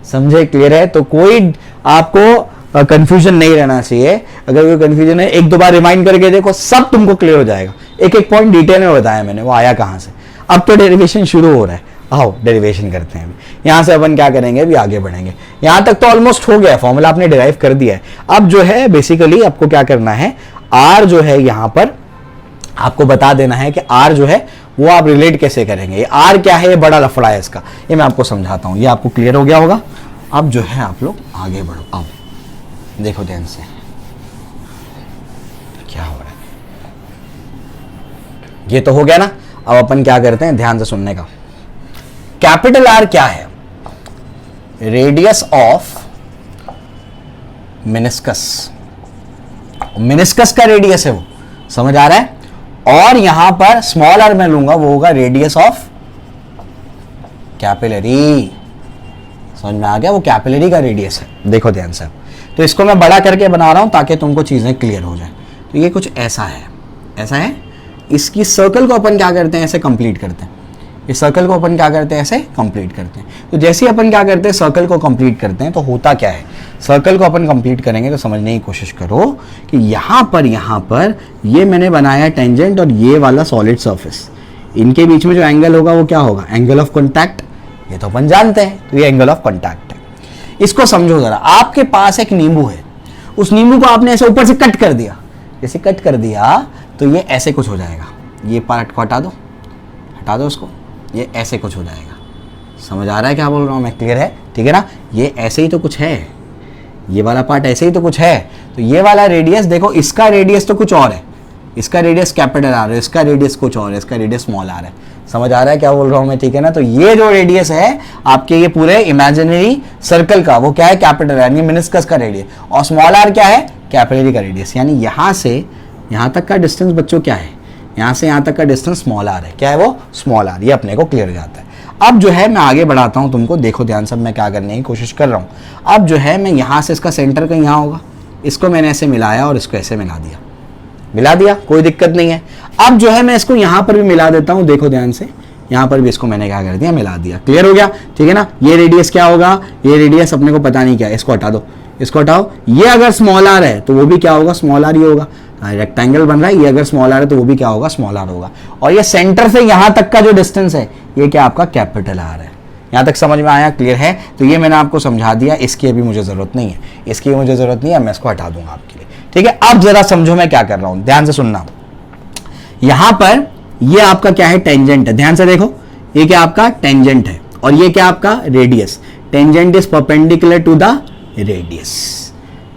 समझे? क्लियर है? तो कोई आपको कंफ्यूजन नहीं रहना चाहिए। अगर कोई कंफ्यूजन है एक दो बार रिमाइंड करके देखो, सब तुमको क्लियर हो जाएगा। एक एक पॉइंट डिटेल में बताया मैंने वो आया कहां से। अब तो डेरिवेशन शुरू हो रहा है, आओ डेरिवेशन करते हैं। यहां से अपन क्या करेंगे, अभी आगे बढ़ेंगे। यहां तक तो ऑलमोस्ट हो गया, फॉर्मूला आपने डिराइव कर दिया है। अब जो है बेसिकली आपको क्या करना है, आर जो है यहां पर आपको बता देना है कि आर जो है वो आप रिलेट कैसे करेंगे। ये आर क्या है, ये बड़ा लफड़ा है इसका, ये मैं आपको समझाता हूं। ये आपको क्लियर हो गया होगा। अब जो है आप लोग आगे बढ़ो, आओ देखो ध्यान से क्या हो रहा है। ये तो हो गया ना। अब अपन क्या करते हैं, ध्यान से सुनने का। कैपिटल आर क्या है, रेडियस ऑफ मिनिस्कस। मिनिस्कस का रेडियस है वो, समझ आ रहा है। और यहां पर स्मॉल आर मैं लूंगा, वो होगा रेडियस ऑफ कैपिलरी। समझ में आ गया, वो कैपिलरी का रेडियस है। देखो ध्यान से, तो इसको मैं बड़ा करके बना रहा हूं ताकि तुमको चीजें क्लियर हो जाए। तो ये कुछ ऐसा है, ऐसा है। इसकी सर्कल को अपन क्या करते हैं, ऐसे कंप्लीट करते हैं। इस सर्कल को अपन क्या करते हैं, ऐसे कंप्लीट करते हैं। तो जैसे ही अपन क्या करते हैं, सर्कल को कंप्लीट करते हैं, तो होता क्या है, सर्कल को अपन कंप्लीट करेंगे तो समझने की कोशिश करो कि यहां पर ये मैंने बनाया टेंजेंट और ये वाला सॉलिड सरफेस, इनके बीच में जो एंगल होगा वो क्या होगा, एंगल ऑफ कॉन्टैक्ट। ये तो अपन जानते हैं, तो ये एंगल ऑफ कॉन्टैक्ट है। इसको समझो जरा, आपके पास एक नींबू है, उस नींबू को आपने ऐसे ऊपर से कट कर दिया। जैसे कट कर दिया तो ये ऐसे कुछ हो जाएगा। ये पार्ट को हटा दो उसको, ये ऐसे कुछ हो जाएगा। समझ आ रहा है क्या बोल रहा हूँ मैं, क्लियर है, ठीक है ना। ये ऐसे ही तो कुछ है, ये वाला पार्ट ऐसे ही तो कुछ है। तो ये वाला रेडियस देखो, इसका रेडियस तो कुछ और है, इसका रेडियस कैपिटल आर है, इसका रेडियस कुछ और है, इसका रेडियस स्मॉल आर है। समझ आ रहा है क्या बोल रहा हूँ मैं, ठीक है ना। तो ये जो रेडियस है आपके ये पूरे इमेजिनरी सर्कल का, वो क्या है, कैपिटल आर यानी मिनिस्कस का रेडियस। और स्मॉल आर क्या है, कैपिलरी का रेडियस। यानी यहां से यहां तक का डिस्टेंस बच्चों क्या है, यहां से यहां तक का डिस्टेंस स्मॉल आर है। क्या है वो, स्मॉल आर। ये अपने को क्लियर हो जाता है। अब जो है मैं आगे बढ़ाता हूं तुमको, देखो ध्यान से मैं क्या करने की कोशिश कर रहा हूं। अब जो है मैं यहां से, इसका सेंटर कहीं यहां होगा, इसको मैंने ऐसे मिलाया और इसको ऐसे मिला दिया, कोई दिक्कत नहीं है। अब जो है मैं इसको यहां पर भी मिला देता हूं, देखो ध्यान से, यहां पर भी इसको मैंने क्या कर दिया, मिला दिया। क्लियर हो गया, ठीक है ना। ये रेडियस क्या होगा, ये रेडियस अपने को पता नहीं क्या है, इसको हटा दो, इसको हटाओ। ये अगर स्मॉल आर है तो वो भी क्या होगा, स्मॉल आर ही होगा। रेक्टेंगल बन रहा है, ये अगर स्मॉल आर है तो वो भी क्या होगा, स्मॉल आर होगा। और ये सेंटर से यहां तक का जो डिस्टेंस है, ये क्या आपका कैपिटल आर है। यहां तक समझ में आया, क्लियर है। तो ये मैंने आपको समझा दिया, इसकी अभी मुझे जरूरत नहीं है, इसकी मुझे जरूरत नहीं है, मैं इसको हटा दूंगा आपके लिए, ठीक है। अब जरा समझो मैं क्या कर रहा हूं, ध्यान से सुनना। यहां पर ये आपका क्या है, टेंजेंट है। ध्यान से देखो, ये क्या आपका टेंजेंट है और ये क्या आपका radius. Tangent is perpendicular to the radius.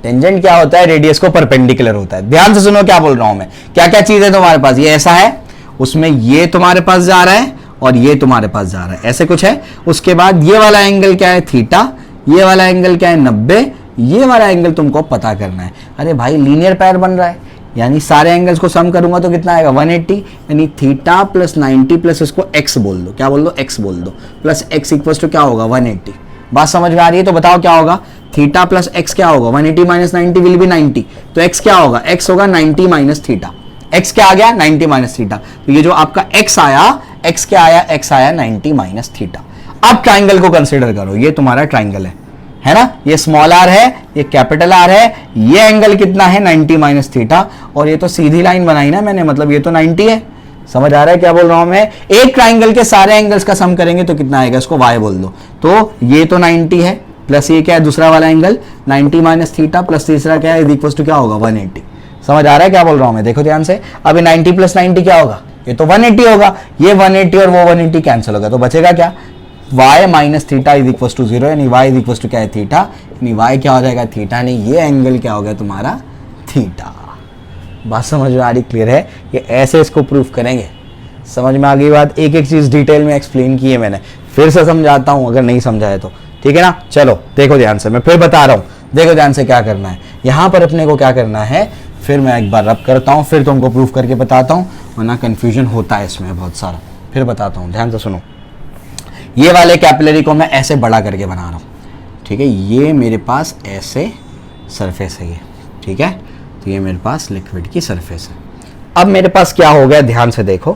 Tangent क्या होता है, रेडियस को परपेंडिकुलर होता है। ध्यान से सुनो क्या बोल रहा हूं मैं, क्या क्या चीज है तुम्हारे पास। ये ऐसा है, उसमें ये तुम्हारे पास जा रहा है और ये तुम्हारे पास जा रहा है, ऐसे कुछ है। उसके बाद ये वाला एंगल क्या है, थीटा। ये वाला एंगल क्या है, 90। ये वाला एंगल तुमको पता करना है। अरे भाई लीनियर पैर बन रहा है, यानी सारे एंगल्स को सम करूंगा तो कितना आएगा, 180। यानी थीटा प्लस 90 प्लस इसको एक्स बोल दो, क्या बोल दो, एक्स बोल दो, प्लस एक्स इक्वल टू क्या होगा, 180। बात समझ में आ रही है, तो बताओ क्या होगा, थीटा प्लस एक्स क्या होगा, 180 माइनस 90 विल बी 90। तो एक्स क्या होगा, एक्स होगा 90 माइनस थीटा। एक्स क्या आ गया, 90 माइनस थीटा। तो ये जो आपका एक्स आया, एक्स क्या आया, एक्स आया 90 माइनस थीटा। अब ट्राइंगल को कंसिडर करो, ये तुम्हारा ट्राइंगल है ना। ये स्मॉल आर है, ये कैपिटल आर है, ये एंगल कितना है, 90 माइनस थीटा। और ये तो सीधी लाइन बनाई ना मैंने, मतलब ये तो 90 है। समझ आ रहा है क्या बोल रहा हूं मैं। एक ट्राइंगल के सारे एंगल्स का सम करेंगे तो कितना आएगा, इसको y बोल दो। तो ये तो 90 है, प्लस ये क्या है, दूसरा वाला एंगल 90 माइनस थीटा, प्लस तीसरा क्या है, इक्वल टू क्या होगा, 180। समझ आ रहा है क्या बोल रहा हूं मैं, देखो ध्यान से। अब 90 प्लस 90 क्या होगा, ये तो 180 होगा। ये 180 और वो 180 कैंसिल होगा, तो बचेगा क्या, y minus theta is equal to 0। यानी y इज इक्वल टू क्या है, थीटा। यानी y क्या हो जाएगा, थीटा। नहीं, ये एंगल क्या हो गया तुम्हारा, थीटा। बात समझ में आ रही, क्लियर है। ये ऐसे इसको प्रूफ करेंगे, समझ में आ गई बात। एक एक चीज डिटेल में एक्सप्लेन की है मैंने, फिर से समझाता हूं अगर नहीं समझाए तो, ठीक है ना। चलो देखो ध्यान से, मैं फिर बता रहा हूं, देखो ध्यान से क्या करना है। यहां पर अपने को क्या करना है, फिर मैं एक बार रब करता हूं, फिर तुमको प्रूफ करके बताता हूं, वरना कंफ्यूजन होता है इसमें बहुत सारा। फिर बताता हूं, ध्यान से सुनो। ये वाले कैपिलरी को मैं ऐसे बड़ा करके बना रहा हूं, ठीक है। ये मेरे पास ऐसे सरफेस है ये, ठीक है। तो ये मेरे पास लिक्विड की सरफेस है। अब मेरे पास क्या हो गया, ध्यान से देखो।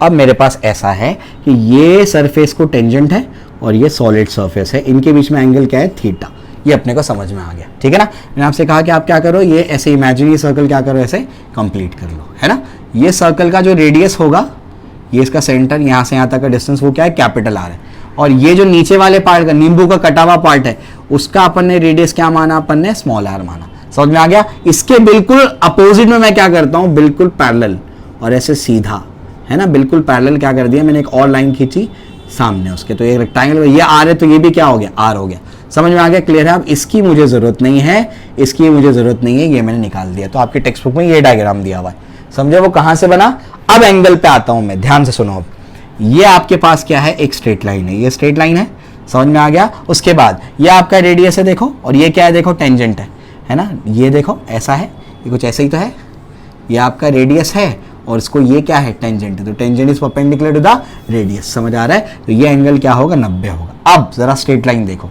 अब मेरे पास ऐसा है कि ये सरफेस को टेंजेंट है और ये सॉलिड सरफेस है, इनके बीच में एंगल क्या है, थीटा। ये अपने को समझ में आ गया, ठीक है ना। मैंने आपसे कहा कि आप क्या करो, ये ऐसे इमेजिनरी सर्कल क्या करो, ऐसे कंप्लीट कर लो, है ना। ये सर्कल का जो रेडियस होगा, ये इसका सेंटर, यहाँ से यहाँ तक का डिस्टेंस, वो क्या है, कैपिटल आर है। और ये जो नीचे वाले पार्ट का नींबू का कटा हुआ पार्ट है उसका अपन ने रेडियस क्या माना, अपन ने स्मॉल आर माना। समझ में आ गया। इसके बिल्कुल अपोजिट में मैं क्या करता हूं, बिल्कुल पैरेलल और ऐसे सीधा, है ना, बिल्कुल पैरेलल क्या कर दिया मैंने, एक और लाइन खींची सामने उसके, तो एक रेक्टेंगल, ये आर है तो ये भी क्या हो गया, आर हो गया। समझ में आ गया, क्लियर है। अब इसकी मुझे जरूरत नहीं है, इसकी मुझे जरूरत नहीं है, ये मैंने निकाल दिया। तो आपके टेक्स्ट बुक में ये डायग्राम दिया हुआ है, समझे वो कहां से बना। अब एंगल पे आता हूं मैं, ध्यान से सुनो। अब ये आपके पास क्या है, एक स्ट्रेट लाइन है, ये स्ट्रेट लाइन है, समझ में आ गया। उसके बाद ये आपका रेडियस है देखो, और ये क्या है देखो, टेंजेंट है ना, ये देखो ऐसा है, ये कुछ ऐसे ही तो है, ये आपका रेडियस है और इसको ये क्या है, टेंजेंट है, तो tangent is perpendicular to the radius. समझ आ रहा है। तो ये एंगल क्या होगा, 90 होगा। अब जरा स्ट्रेट लाइन देखो,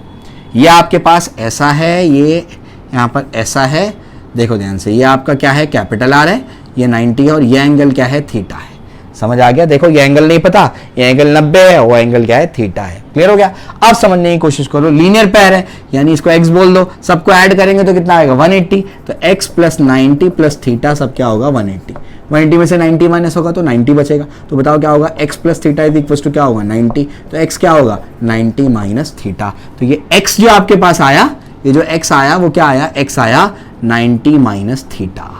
ये आपके पास ऐसा है, ये यहाँ पर ऐसा है, देखो ध्यान से, ये आपका क्या है, कैपिटल आर है, ये 90 है और ये एंगल क्या है, थीटा है। समझ आ गया। देखो ये एंगल नहीं पता, ये एंगल 90 है, वो एंगल क्या है, थीटा है। क्लियर हो गया। अब समझने की कोशिश करो, लीनियर पेयर है यानी इसको x बोल दो, सबको ऐड करेंगे तो कितना आएगा, 180। तो x प्लस 90 प्लस थीटा सब क्या होगा, 180। 180 में से 90 माइनस होगा तो 90 बचेगा। तो बताओ क्या होगा, x plus theta is equal to क्या होगा, 90। तो x क्या होगा, 90 माइनस थीटा। तो ये x जो आपके पास आया, ये जो x आया वो क्या आया, x आया 90 माइनस थीटा।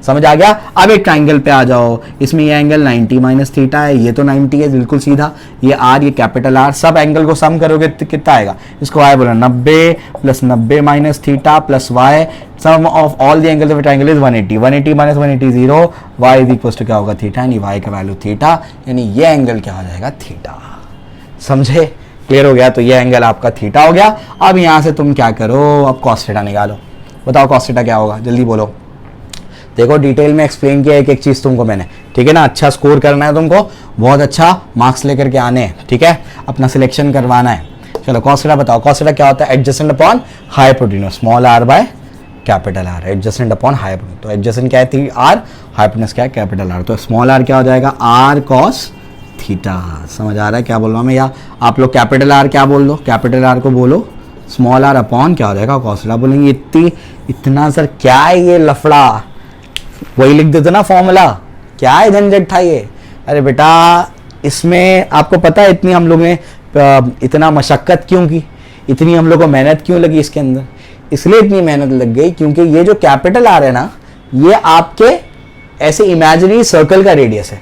समझ आ गया। अब एक ट्राइंगल पे आ जाओ, इसमें ये एंगल 90 माइनस थीटा है, ये तो 90 है बिल्कुल सीधा, ये आर, ये कैपिटल आर, सब एंगल को सम करोगे तो कितना आएगा, इसको आए बोला 90 plus 90 minus theta plus y, sum of all the angles of triangle is 180। 180 minus 180 0, y is equal to क्या होगा, थीटा, यानी वाई का वैल्यू थीटा, यानी ये एंगल क्या हो जाएगा, थीटा। समझे, क्लियर हो गया। तो ये एंगल आपका थीटा हो गया। अब यहां से तुम क्या करो, अब कॉस थीटा निकालो। बताओ कॉस थीटा क्या होगा, जल्दी बोलो। देखो डिटेल में एक्सप्लेन किया एक एक चीज तुमको मैंने, ठीक है ना। अच्छा स्कोर करना है तुमको, बहुत अच्छा मार्क्स लेकर के आने हैं, ठीक है, अपना सिलेक्शन करवाना है। चलो कॉस थीटा बताओ, कॉस थीटा क्या होता है, adjacent upon hypotenuse, small r by capital R, adjacent upon hypotenuse. तो एडजेसेंट क्या है, आर, हाइपोटेन्यूज क्या है, कैपिटल आर। तो स्मॉल आर क्या हो जाएगा, आर कॉस थीटा। समझ आ रहा है क्या बोल रहा हूं मैं, या आप लोग कैपिटल आर क्या बोल दो, कैपिटल आर को बोलो स्मॉल आर अपॉन क्या हो जाएगा, कॉस थीटा बोलेंगे। इतना सर क्या है ये लफड़ा, वही लिख देते ना फॉर्मूला, क्या है झंझट था ये। अरे बेटा इसमें आपको पता है इतनी हम लोग ने इतना मशक्कत क्यों की, इतनी हम लोग को मेहनत क्यों लगी इसके अंदर। इसलिए इतनी मेहनत लग गई क्योंकि ये जो कैपिटल आर है ना, ये आपके ऐसे इमेजिनरी सर्कल का रेडियस है।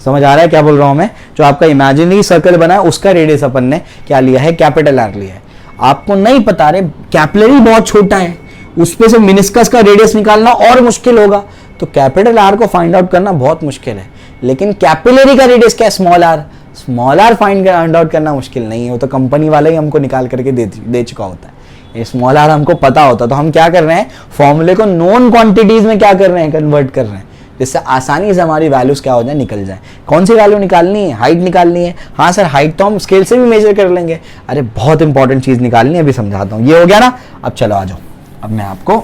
समझ आ रहा है क्या बोल रहा हूं मैं, जो आपका इमेजिनरी सर्कल बना है उसका रेडियस अपन ने क्या लिया है, कैपिटल आर लिया है। आपको नहीं पता रे, कैपिलरी बहुत छोटा है, उसपे से मिनिस्कस का रेडियस निकालना और मुश्किल होगा। तो कैपिटल आर को फाइंड आउट करना बहुत मुश्किल है, लेकिन कैपिलरी का रेडियस क्या है, small r. Small r find out करना मुश्किल नहीं है, वो तो कंपनी वाला ही हमको निकाल करके दे चुका होता है। ये स्मॉल आर हमको पता होता, तो हम क्या कर रहे हैं, फॉर्मूले को नॉन क्वांटिटीज में क्या कर रहे हैं, कन्वर्ट कर रहे हैं, जिससे आसानी से हमारी वैल्यूज क्या हो जाए, निकल जाए। कौन सी वैल्यू निकालनी है, हाइट निकालनी है। हाँ सर हाइट तो हम स्केल से भी मेजर कर लेंगे। अरे बहुत इंपॉर्टेंट चीज निकालनी है, अभी समझाता हूँ। ये हो गया ना। अब चलो आ जाओ, अब मैं आपको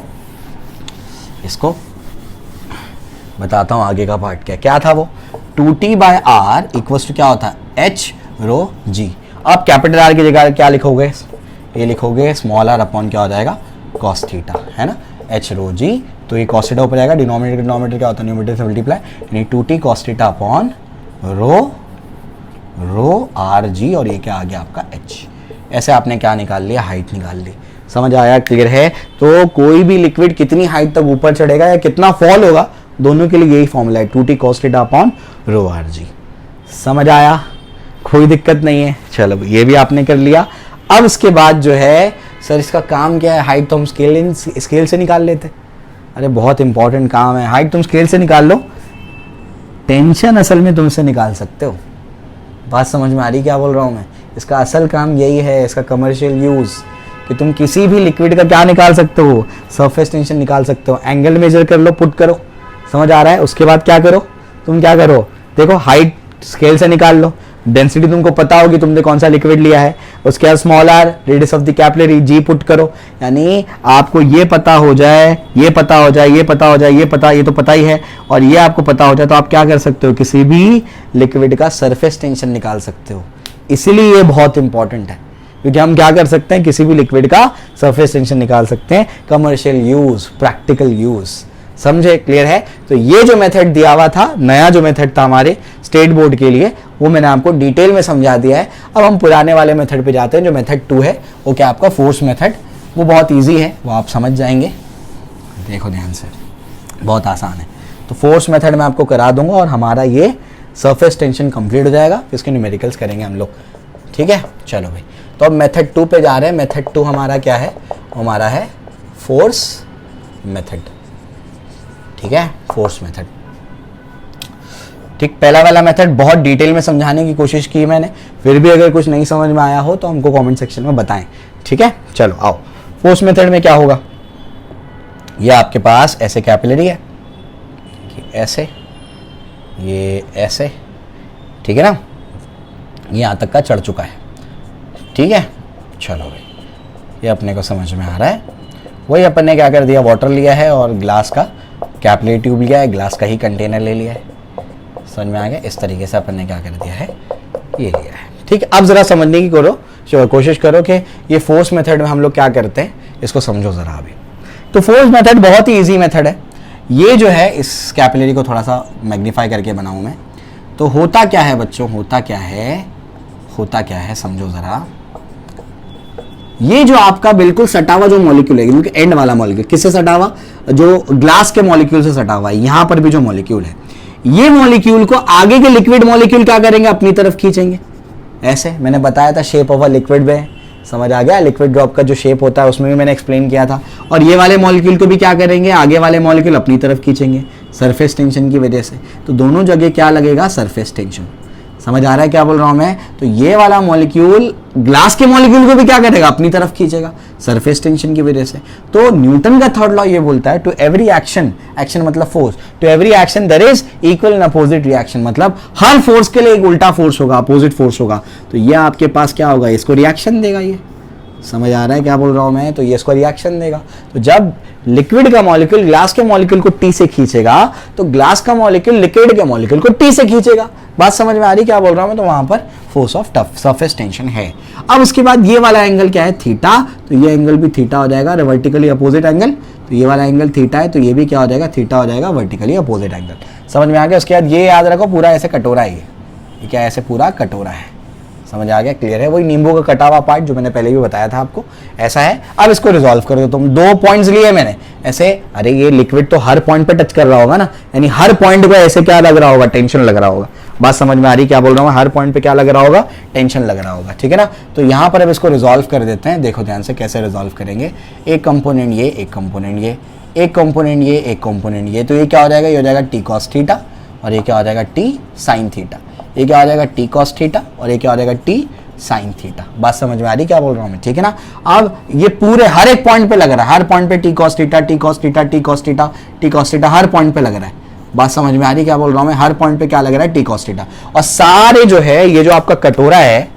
इसको बताता हूं आगे का पार्ट क्या था वो। 2t by are equals to क्या होता है, h रो g। अब कैपिटल आर की जगह क्या लिखोगे, ये लिखोगे स्मॉल आर अपॉन क्या हो जाएगा, cos थीटा, है ना, h रो g। तो ये cos थीटा ऊपर जाएगा, डिनोमिनेटर क्या होता है, न्यूमरेटर से मल्टीप्लाई, यानी 2t cos theta upon rho r जी, और ये क्या आ गया आपका h। ऐसे आपने क्या निकाल लिया, हाइट निकाल ली। समझ आया, क्लियर है। तो कोई भी लिक्विड कितनी हाइट तक ऊपर चढ़ेगा या कितना फॉल होगा, दोनों के लिए यही फॉर्मूला है, 2t cos theta upon rho r जी। समझ आया, कोई दिक्कत नहीं है। चलो ये भी आपने कर लिया। अब इसके बाद जो है सर इसका काम क्या है, हाइट तो हम स्केल से निकाल लेते। अरे बहुत इंपॉर्टेंट काम है, हाइट तुम स्केल से निकाल लो, टेंशन असल में तुमसे निकाल सकते हो। बात समझ में आ रही क्या बोल रहा हूँ मैं। इसका असल काम यही है, इसका कमर्शियल यूज, कि तुम किसी भी लिक्विड का क्या निकाल सकते हो, सरफेस टेंशन निकाल सकते हो। एंगल मेजर कर लो, पुट करो, समझ आ रहा है। उसके बाद क्या करो, तुम क्या करो, देखो हाइट स्केल से निकाल लो, डेंसिटी तुमको पता होगी तुमने कौन सा लिक्विड लिया है। उसके बाद small r, radius of the capillary, g put करो, यानी आपको ये पता हो जाए, ये पता हो जाए, ये पता हो जाए, ये तो पता ही है, और ये आपको पता हो जाए, तो आप क्या कर सकते हो, किसी भी लिक्विड का सरफेस टेंशन निकाल सकते हो। इसीलिए ये बहुत इंपॉर्टेंट है, क्योंकि हम क्या कर सकते हैं, किसी भी लिक्विड का सरफेस टेंशन निकाल सकते हैं। कमर्शियल यूज, प्रैक्टिकल यूज, समझे, क्लियर है। तो ये जो मेथड दिया हुआ था, नया जो मेथड था हमारे स्टेट बोर्ड के लिए, वो मैंने आपको डिटेल में समझा दिया है। अब हम पुराने वाले मेथड पे जाते हैं, जो मेथड 2 है वो क्या आपका फोर्स मेथड, वो बहुत ईजी है, वो आप समझ जाएंगे। देखो ध्यान से, बहुत आसान है। तो फोर्स मेथड मैं आपको करा दूंगा और हमारा ये सरफेस टेंशन कंप्लीट हो जाएगा, फिर इसके न्यूमेरिकल्स करेंगे हम लोग, ठीक है। चलो भाई, तो अब मेथड 2 पे जा रहे हैं। मेथड 2 हमारा क्या है, हमारा है फोर्स मेथड, ठीक है, फोर्स मेथड। ठीक, पहला वाला मेथड बहुत डिटेल में समझाने की कोशिश की मैंने, फिर भी अगर कुछ नहीं समझ में आया हो तो हमको कमेंट सेक्शन में बताएं, ठीक है। चलो आओ, फोर्स मेथड में क्या होगा, ये आपके पास ऐसे कैपिलरी है, ऐसे, ये ऐसे, ठीक है ना, ये यहाँ तक का चढ़ चुका है, ठीक है। चलो भाई, ये अपने को समझ में आ रहा है। वही अपन ने क्या कर दिया, वाटर लिया है और ग्लास का कैपिलरी ट्यूब लिया है, ग्लास का ही कंटेनर ले लिया है, समझ में आ गया। इस तरीके से अपन ने क्या कर दिया है, ये लिया है, ठीक है। अब जरा समझने की कोशिश करो कि ये फोर्स मेथड में हम लोग क्या करते हैं, इसको समझो जरा अभी। तो फोर्स मेथड बहुत ही इजी मेथड है। ये जो है, इस कैपिलरी को थोड़ा सा मैग्नीफाई करके बनाऊं मैं, तो होता क्या है बच्चों, होता क्या है समझो जरा। ये जो आपका बिल्कुल सटा हुआ जो मॉलिक्यूल है, बिल्कुल एंड वाला मॉलिक्यूल, किससे सटा हुआ, जो ग्लास के मॉलिक्यूल से सटा हुआ है। यहां पर भी जो मॉलिक्यूल है, ये मॉलिक्यूल को आगे के लिक्विड मॉलिक्यूल क्या करेंगे, अपनी तरफ खींचेंगे। ऐसे मैंने बताया था शेप ऑफ अ लिक्विड में, समझ आ गया। लिक्विड ड्रॉप का जो शेप होता है उसमें भी मैंने एक्सप्लेन किया था। और ये वाले मॉलिक्यूल को भी क्या करेंगे, आगे वाले मॉलिक्यूल अपनी तरफ खींचेंगे सरफेस टेंशन की वजह से। तो दोनों जगह क्या लगेगा, सरफेस टेंशन। समझ आ रहा है क्या बोल रहा हूं मैं। तो ये वाला मॉलिक्यूल ग्लास के मॉलिक्यूल को भी क्या करेगा, अपनी तरफ खींचेगा सरफेस टेंशन की वजह से। तो न्यूटन का थर्ड लॉ ये बोलता है, टू एवरी एक्शन, एक्शन मतलब force, to every action there is equal and opposite reaction. मतलब हर फोर्स के लिए एक उल्टा फोर्स होगा, अपोजिट फोर्स होगा। तो ये आपके पास क्या होगा, इसको रिएक्शन देगा। ये समझ आ रहा है क्या बोल रहा हूं मैं। तो ये इसको रिएक्शन देगा। तो जब लिक्विड का मॉलिक्यूल ग्लास के मॉलिक्यूल को टी से खींचेगा, तो ग्लास का मॉलिक्यूल लिक्विड के मॉलिक्यूल को टी से खींचेगा। बात समझ में आ रही क्या बोल रहा हूं मैं। तो वहां पर force of tough surface tension है। अब उसके बाद ये वाला एंगल क्या है, थीटा। तो ये एंगल भी थीटा हो जाएगा, वर्टिकली अपोजिट एंगल। तो ये वाला एंगल थीटा है, तो ये भी क्या हो जाएगा, थीटा हो जाएगा, वर्टिकली अपोजिट एंगल। समझ में आ गया। उसके बाद ये याद रखो, पूरा ऐसे कटोरा है ये क्या, ऐसे पूरा कटोरा है। समझ आ गया, क्लियर है। वही नींबू का कटा हुआ पार्ट जो मैंने पहले भी बताया था आपको, ऐसा है। अब इसको रिजॉल्व कर दो तुम। 2 पॉइंट्स लिए मैंने ऐसे। अरे ये लिक्विड तो हर पॉइंट पे टच कर रहा होगा ना, यानी हर पॉइंट पे ऐसे क्या लग रहा होगा, टेंशन लग रहा होगा। बात समझ में आ रही क्या बोल रहा हूँ। हर पॉइंट पे क्या लग रहा होगा, टेंशन लग रहा होगा, ठीक है ना। तो यहां पर अब इसको रिजॉल्व कर देते हैं। देखो ध्यान से कैसे रिजॉल्व करेंगे। एक कंपोनेंट ये, एक कंपोनेंट ये, एक कंपोनेंट ये, एक कंपोनेंट ये। तो ये क्या हो जाएगा, ये हो जाएगा टी कॉस थीटा, और ये क्या हो जाएगा, टी साइन थीटा। ये क्या हो जाएगा, टी कॉस थीटा, और ये क्या हो जाएगा, टी साइन थीटा। बात समझ में आ रही क्या बोल रहा हूं मैं, ठीक है ना। अब ये पूरे हर एक पॉइंट पे लग रहा है, हर पॉइंट पे T cos theta, T cos theta, T cos theta, T cos theta, हर पॉइंट पे लग रहा है। बात समझ में आ रही क्या बोल रहा हूं मैं। हर पॉइंट पे क्या लग रहा है, टी कॉस थीटा। और सारे जो है, ये जो आपका कटोरा है,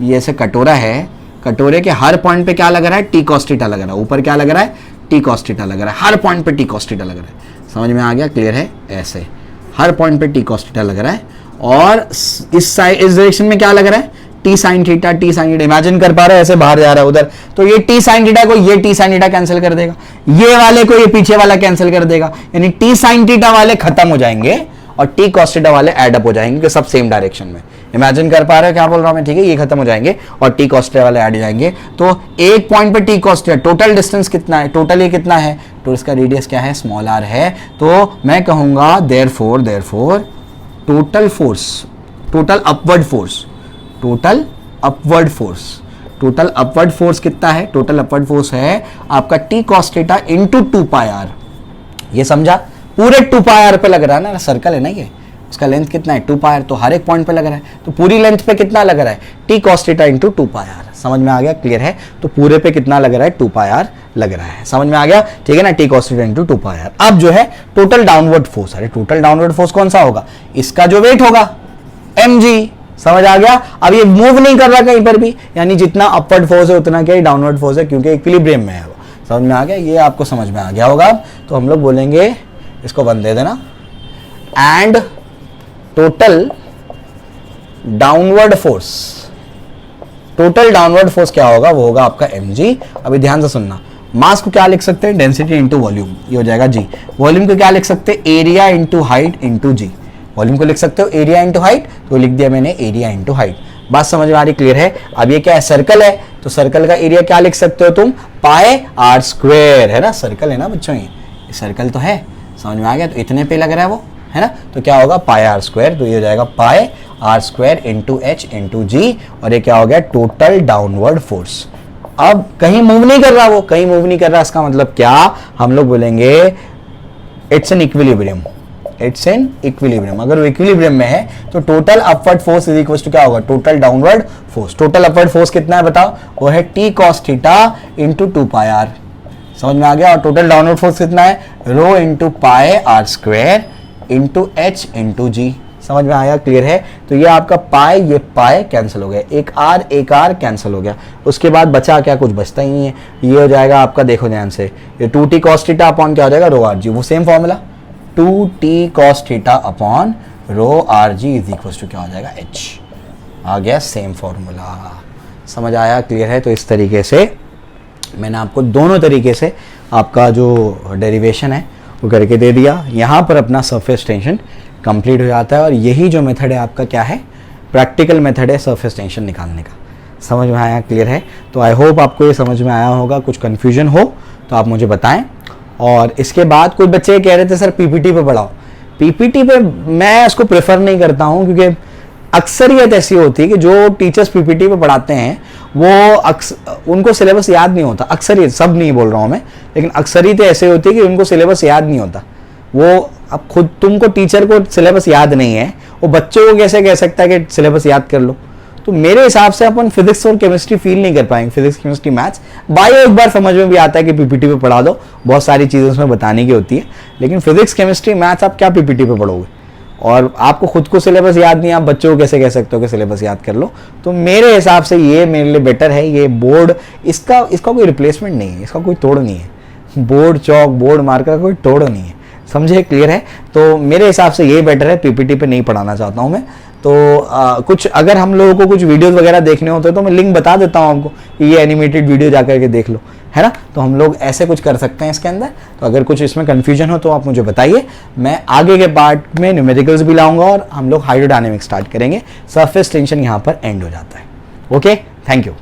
ये ऐसे कटोरा है, कटोरे के हर पॉइंट पे क्या लग रहा है, टी कॉस थीटा लग रहा है। ऊपर क्या लग रहा है, टी कॉस थीटा लग रहा है। हर पॉइंट पे टी कॉस थीटा लग रहा है। समझ में आ गया, क्लियर है। ऐसे हर पॉइंट पे टी कॉस थीटा लग रहा है। और इस डायरेक्शन में क्या लग रहा है, T sine theta, T sine theta. Imagine कर पा रहे हो, ऐसे बाहर जा रहा है उधर। तो ये टी साइन थीटा को ये टी साइन थीटा कैंसिल कर देगा, ये वाले को ये पीछे वाला कैंसिल कर देगा, यानी टी साइन थीटा वाले खत्म हो जाएंगे और टी कॉस थीटा वाले ऐड अप हो जाएंगे, क्योंकि सब सेम डायरेक्शन में। इमेजिन कर पा रहे हो क्या बोल रहा हूं मैं, ठीक है। ये खत्म हो जाएंगे और टी कॉस थीटा वाले ऐड हो जाएंगे। तो एक पॉइंट पे T cos theta, total distance कितना है, टोटल ये कितना है, तो इसका रेडियस क्या है, स्मॉल आर है। तो मैं कहूंगा therefore total force, total upward force, total upward force, total upward force कितना है, टोटल अपवर्ड फोर्स है आपका T cos theta into 2 pi r. ये समझा, पूरे 2 पाई आर पे लग रहा है ना, सर्कल है ना ये, उसका लेंथ कितना है 2 पाई आर। तो हर एक पॉइंट पे लग रहा है, तो पूरी लेंथ पे कितना लग रहा है, T cos theta into 2 pi r. समझ में आ गया, क्लियर है। तो पूरे पे कितना लग रहा है, 2 पाई आर लग रहा है। समझ में आ गया, ठीक है ना। T cos theta into 2 pi r. अब जो है टोटल डाउनवर्ड फोर्स, अरे टोटल डाउनवर्ड फोर्स कौन सा होगा, इसका जो वेट होगा mg। समझ आ गया। अब ये मूव नहीं कर रहा कहीं पर भी, यानी जितना अपवर्ड फोर्स है उतना क्या डाउनवर्ड फोर्स है, क्योंकि इक्विलिब्रियम में है वो। समझ में आ गया, ये आपको समझ में आ गया होगा। तो हम लोग बोलेंगे, इसको 1 दे देना, and total downward force, total downward force क्या होगा, वो होगा आपका mg। अभी ध्यान से सुनना, मास को क्या लिख सकते हैं, डेंसिटी इंटू वॉल्यूम, ये हो जाएगा g। वॉल्यूम को क्या लिख सकते हैं, area into height into g। Volume को लिख सकते हो एरिया इंटू हाइट, तो लिख दिया मैंने एरिया इंटू हाइट। बात समझ में आ रही, क्लियर है। अब ये क्या है, सर्कल है, तो सर्कल का एरिया क्या लिख सकते हो तुम, पाई आर स्क्वायर, है ना, सर्कल है ना बच्चों, ये सर्कल तो है, समझ में आ गया। तो इतने पे लग रहा है वो, है ना, तो क्या होगा पाई आर स्क्वायर, तो ये हो जाएगा pi R square into H into G, और ये क्या हो गया टोटल डाउनवर्ड फोर्स। अब कहीं मूव नहीं कर रहा, वो कहीं मूव नहीं कर रहा, इसका मतलब क्या, हम लोग बोलेंगे it's an equilibrium, it's an equilibrium. अगर वो इक्विलिब्रियम में है तो total upward force is equal to क्या होगा, total downward force. Total upward force कितना है बताओ, वो है T cos theta into 2 pi r, समझ में आ गया। और टोटल डाउनवर्ड फोर्स कितना है, rho into pi R square into H into G, समझ में आया, क्लियर है। तो ये आपका पाई, ये पाई कैंसिल हो गया, एक आर कैंसिल हो गया, उसके बाद बचा क्या, कुछ बचता ही नहीं है। ये हो जाएगा आपका, देखो ध्यान से, ये 2t cos थीटा अपॉन क्या हो जाएगा, रो आर जी, वो same formula 2t cos theta upon rho r g is equal to क्या हो जाएगा, एच, आ गया सेम फॉर्मूला, समझ आया, क्लियर है। तो इस तरीके से मैंने आपको दोनों तरीके से आपका जो डेरिवेशन है वो करके दे दिया। यहाँ पर अपना सरफेस टेंशन कंप्लीट हो जाता है, और यही जो मेथड है आपका क्या है, प्रैक्टिकल मेथड है सरफेस टेंशन निकालने का। समझ में आया, क्लियर है। तो आई होप आपको ये समझ में आया होगा, कुछ कन्फ्यूजन हो तो आप मुझे बताएं। और इसके बाद कुछ बच्चे कह रहे थे सर पीपीटी पे पढ़ाओ, पीपीटी पे मैं इसको प्रेफर नहीं करता हूँ, क्योंकि अक्सरियत ऐसी होती है कि जो टीचर्स पीपीटी पे पढ़ाते हैं वो उनको सिलेबस याद नहीं होता। अक्सरियत, सब नहीं बोल रहा हूँ मैं, लेकिन अक्सरियत ऐसे होती है कि उनको सिलेबस याद नहीं होता। वो अब खुद तुमको टीचर को सिलेबस याद नहीं है, वो बच्चों को कैसे कह सकता है कि सिलेबस याद कर लो। तो मेरे हिसाब से अपन फिजिक्स और केमिस्ट्री फील नहीं कर पाएंगे, फिजिक्स केमिस्ट्री मैथ्स, बायो एक बार समझ में भी आता है कि पीपीटी पे पढ़ा दो, बहुत सारी चीज़ें उसमें बताने की होती है, लेकिन फिजिक्स केमिस्ट्री मैथ्स आप क्या पीपीटी पे पढ़ोगे, और आपको खुद को सिलेबस याद नहीं, आप बच्चों को कैसे कह सकते हो कि सिलेबस याद कर लो। तो मेरे हिसाब से ये मेरे लिए बेटर है, ये बोर्ड, इसका कोई रिप्लेसमेंट नहीं है, इसका कोई तोड़ नहीं है, बोर्ड चौक बोर्ड मार्कर का कोई तोड़ नहीं है, समझे, क्लियर है। तो मेरे हिसाब से ये बेटर है, पीपीटी पे नहीं पढ़ाना चाहता हूँ मैं। तो कुछ अगर हम लोगों को कुछ वीडियोस वगैरह देखने होते हैं तो मैं लिंक बता देता हूँ आपको कि ये एनिमेटेड वीडियो जाकर के देख लो, है ना। तो हम लोग ऐसे कुछ कर सकते हैं इसके अंदर। तो अगर कुछ इसमें कन्फ्यूजन हो तो आप मुझे बताइए, मैं आगे के पार्ट में न्यूमेरिकल्स भी लाऊंगा और हम लोग हाइड्रोडायनेमिक्स स्टार्ट करेंगे। सरफेस टेंशन यहाँ पर एंड हो जाता है। Okay, thank you.